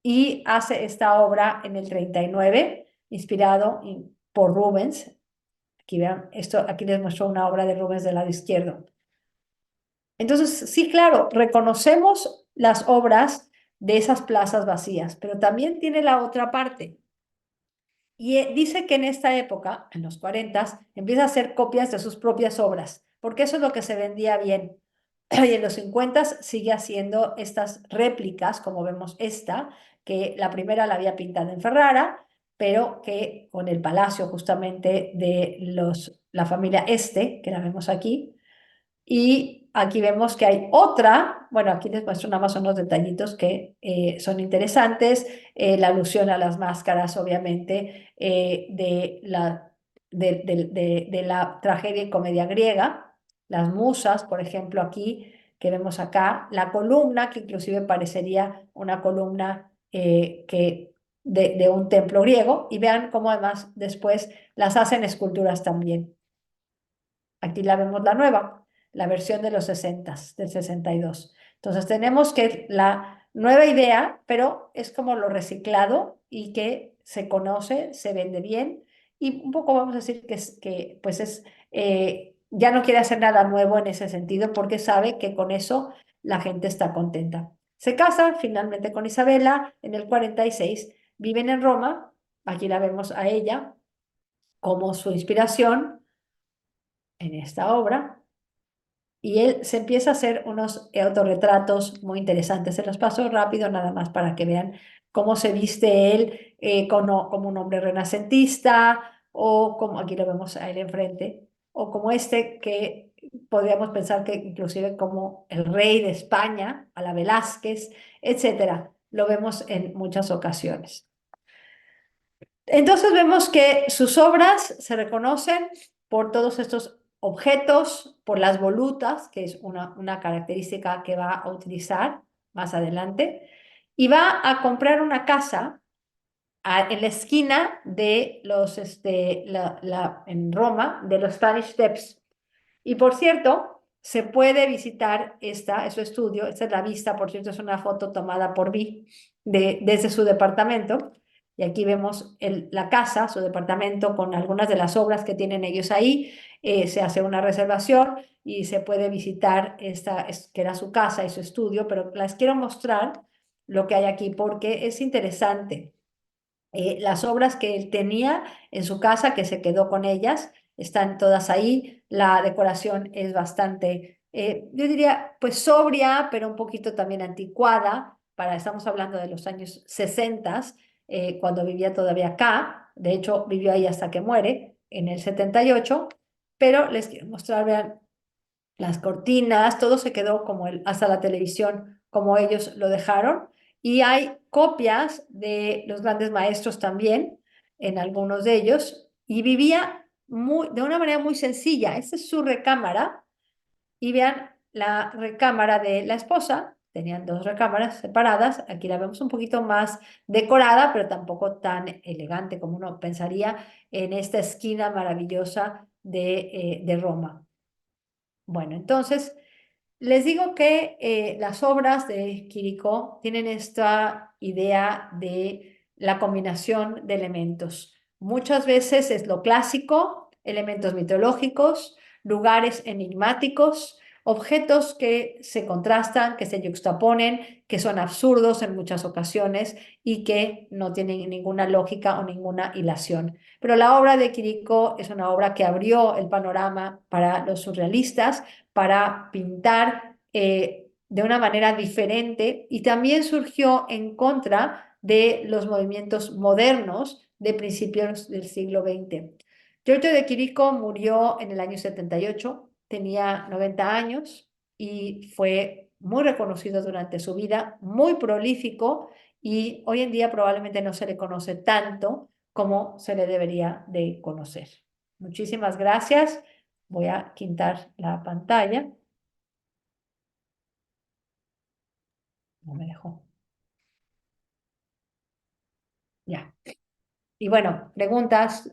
y hace esta obra en el 39, inspirado por Rubens. Aquí vean, esto, aquí les muestro una obra de Rubens del lado izquierdo. Entonces, sí, claro, reconocemos las obras de esas plazas vacías, pero también tiene la otra parte. Y dice que en esta época, en los 40, empieza a hacer copias de sus propias obras, porque eso es lo que se vendía bien. Y en los 50 sigue haciendo estas réplicas, como vemos esta, que la primera la había pintado en Ferrara, pero que con el palacio justamente de la familia que la vemos aquí, y aquí vemos que hay otra, bueno, aquí les muestro nada más unos detallitos que son interesantes, la alusión a las máscaras, obviamente, de la tragedia y comedia griega, las musas, por ejemplo, aquí, que vemos acá, la columna, que inclusive parecería una columna de un templo griego, y vean cómo además después las hacen esculturas también. Aquí la vemos la nueva, la versión de los 60, del 62. Entonces tenemos que la nueva idea, pero es como lo reciclado y que se conoce, se vende bien y un poco vamos a decir que pues ya no quiere hacer nada nuevo en ese sentido porque sabe que con eso la gente está contenta. Se casa finalmente con Isabela en el 46, viven en Roma, aquí la vemos a ella como su inspiración en esta obra. Y él se empieza a hacer unos autorretratos muy interesantes. Se los paso rápido nada más para que vean cómo se viste él como un hombre renacentista o como aquí lo vemos a él enfrente, o como este que podríamos pensar que inclusive como el rey de España, a la Velázquez, etcétera. Lo vemos en muchas ocasiones. Entonces vemos que sus obras se reconocen por todos estos objetos, por las volutas, que es una característica que va a utilizar más adelante, y va a comprar una casa en la esquina de en Roma, de los Spanish Steps. Y por cierto, se puede visitar es su estudio, esta es la vista, por cierto, es una foto tomada por mí desde su departamento. Y aquí vemos la casa, su departamento, con algunas de las obras que tienen ellos ahí. Se hace una reservación y se puede visitar que era su casa y su estudio, pero les quiero mostrar lo que hay aquí porque es interesante. Las obras que él tenía en su casa, que se quedó con ellas, están todas ahí. La decoración es bastante, yo diría, pues sobria, pero un poquito también anticuada. Estamos hablando de los años 60, cuando vivía todavía acá. De hecho, vivió ahí hasta que muere, en el 78. Pero les quiero mostrar, vean, las cortinas, todo se quedó como hasta la televisión, como ellos lo dejaron. Y hay copias de los grandes maestros también, en algunos de ellos, y vivía de una manera muy sencilla. Esta es su recámara, y vean la recámara de la esposa. Tenían dos recámaras separadas. Aquí la vemos un poquito más decorada, pero tampoco tan elegante como uno pensaría en esta esquina maravillosa de Roma. Bueno, entonces les digo que las obras de Quirico tienen esta idea de la combinación de elementos. Muchas veces es lo clásico, elementos mitológicos, lugares enigmáticos, objetos que se contrastan, que se yuxtaponen, que son absurdos en muchas ocasiones y que no tienen ninguna lógica o ninguna hilación. Pero la obra de Quirico es una obra que abrió el panorama para los surrealistas, para pintar de una manera diferente, y también surgió en contra de los movimientos modernos de principios del siglo XX. Giorgio de Chirico murió en el año 78, tenía 90 años y fue muy reconocido durante su vida, muy prolífico, y hoy en día probablemente no se le conoce tanto como se le debería de conocer. Muchísimas gracias. Voy a quitar la pantalla. No me dejó. Ya. Y bueno, preguntas,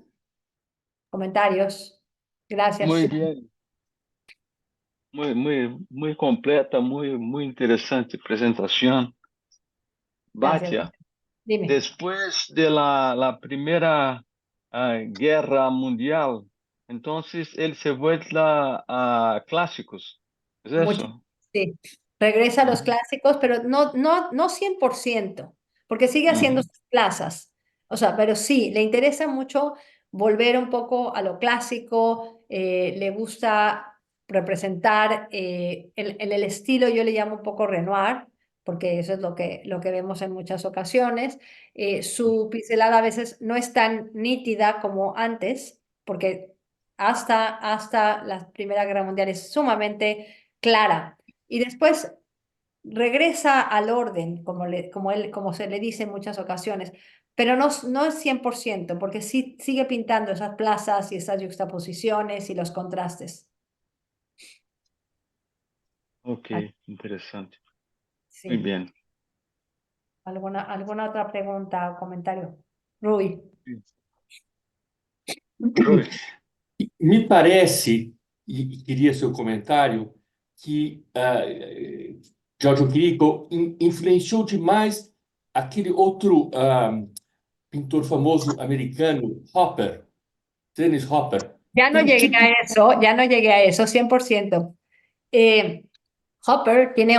comentarios. Gracias. Muy bien, muy completa, muy interesante presentación. Gracias. Batia, Dime. después de la Primera Guerra Mundial, entonces él se vuelve a clásicos. ¿Es Mucho, eso? sí. Regresa a los Ujú, clásicos, pero no 100%, porque sigue haciendo ujú. sus plazas. O sea, pero sí, le interesa mucho volver un poco a lo clásico, le gusta representar en el estilo, yo le llamo un poco Renoir, porque eso es lo que vemos en muchas ocasiones. Su pincelada a veces no es tan nítida como antes, porque hasta la Primera Guerra Mundial es sumamente clara. Y después regresa al orden, como se le dice en muchas ocasiones, pero no es 100%, porque sí sigue pintando esas plazas y esas yuxtaposiciones y los contrastes. Ok, Ah, interesante. Muy sí. bien. ¿Alguna otra pregunta o comentario? Rui. Rui, Me parece, e queria seu comentário, que Giorgio Chirico influenciou demais aquele outro pintor famoso americano, Hopper, Dennis Hopper. Ya no Pero llegué a eso, ya no llegué a eso, 100%. Hopper tiene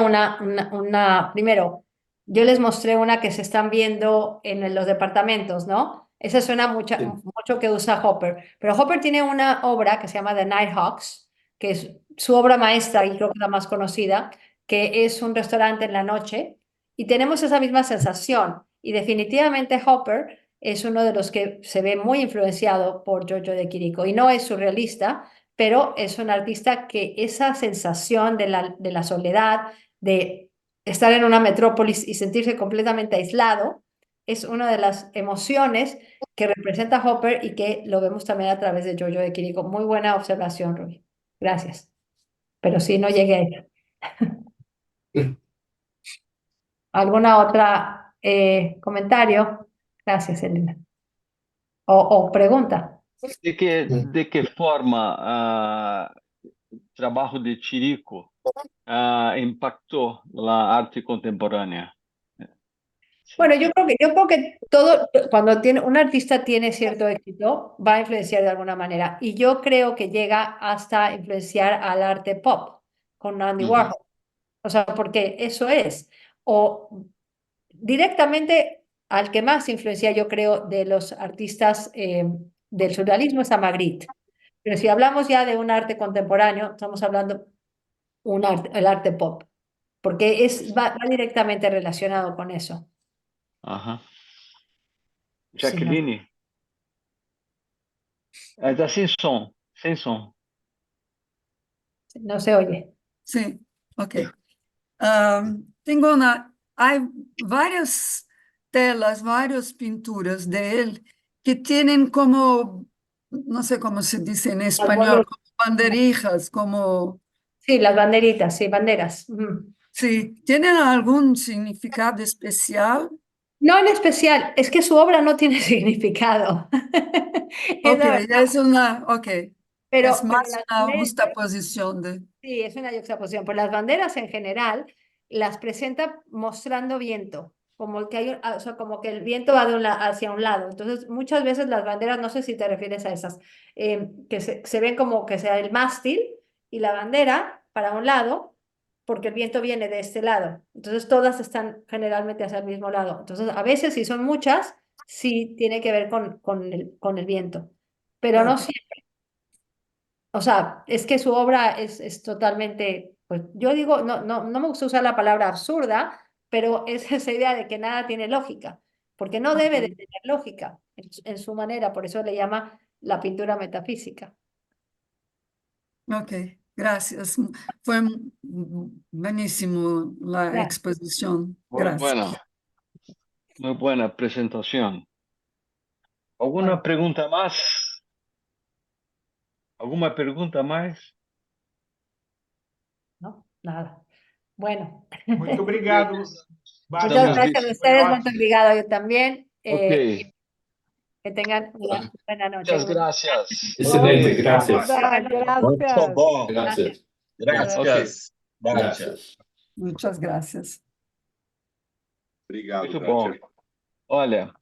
primero, yo les mostré una que se están viendo en los departamentos, ¿no? Esa suena mucho que usa Hopper, pero Hopper tiene una obra que se llama The Nighthawks, que es su obra maestra y creo que la más conocida, que es un restaurante en la noche y tenemos esa misma sensación y definitivamente Hopper es uno de los que se ve muy influenciado por Giorgio de Chirico y no es surrealista, pero es un artista que esa sensación de la soledad, de estar en una metrópolis y sentirse completamente aislado, es una de las emociones que representa Hopper y que lo vemos también a través de Giorgio de Chirico. Muy buena observación, Rubí. Gracias. Pero sí, no llegué a ella. ¿Alguna otra comentario? Gracias, Elena. O pregunta. De qué forma el trabajo de Chirico impactó la arte contemporánea? Bueno, yo creo que cuando un artista tiene cierto éxito, va a influenciar de alguna manera. Y yo creo que llega hasta influenciar al arte pop con Andy Warhol. O sea, porque eso es. O directamente al que más influencia, yo creo, de los artistas del surrealismo es a Magritte. Pero si hablamos ya de un arte contemporáneo, estamos hablando el arte pop, porque va directamente relacionado con eso. Ajá. Sí, no, Jacqueline, está sin som, sem som. no se oye. Sí, ok. Hay varias telas, varias pinturas de él que tienen como, no sé cómo se dice en español, como banderijas, como, Sí, las banderitas, sí, banderas. Ujú. sí, ¿tienen algún significado especial? No en especial, es que su obra no tiene significado. Es Ok, la verdad. ok, es Pero más las una banderas, justaposición de, sí, es una yuxtaposición. Pues las banderas en general las presenta mostrando viento, como que o sea, como que el viento va hacia un lado. Entonces, muchas veces las banderas, no sé si te refieres a esas, que se ven como que sea el mástil y la bandera para un lado, porque el viento viene de este lado. Entonces, todas están generalmente hacia el mismo lado. Entonces, a veces, si son muchas, sí tiene que ver con el viento, pero no ok, siempre. O sea, es que su obra es totalmente, pues yo digo, no me gusta usar la palabra absurda, pero es esa idea de que nada tiene lógica, porque no debe de ok, tener lógica en su manera, por eso le llama la pintura metafísica. ok, gracias. Fue buenísimo la Claro. exposición, Muy gracias. buena, muy buena presentación. ¿Alguna Bueno, pregunta más? ¿Alguna pregunta más? no, nada. Bueno, Muito obrigado, muchas Estamos Bárbara. gracias a listos. Foi ustedes, muy ótimo. obrigado yo también. Ok, Que tengan una buena noche. muchas gracias. Excelente, Ok, gracias. Muito bom. Gracias. Gracias. ok, Graças. Graças. Gracias. Muchas gracias. Obrigado, muito bom. Kátia. Olha,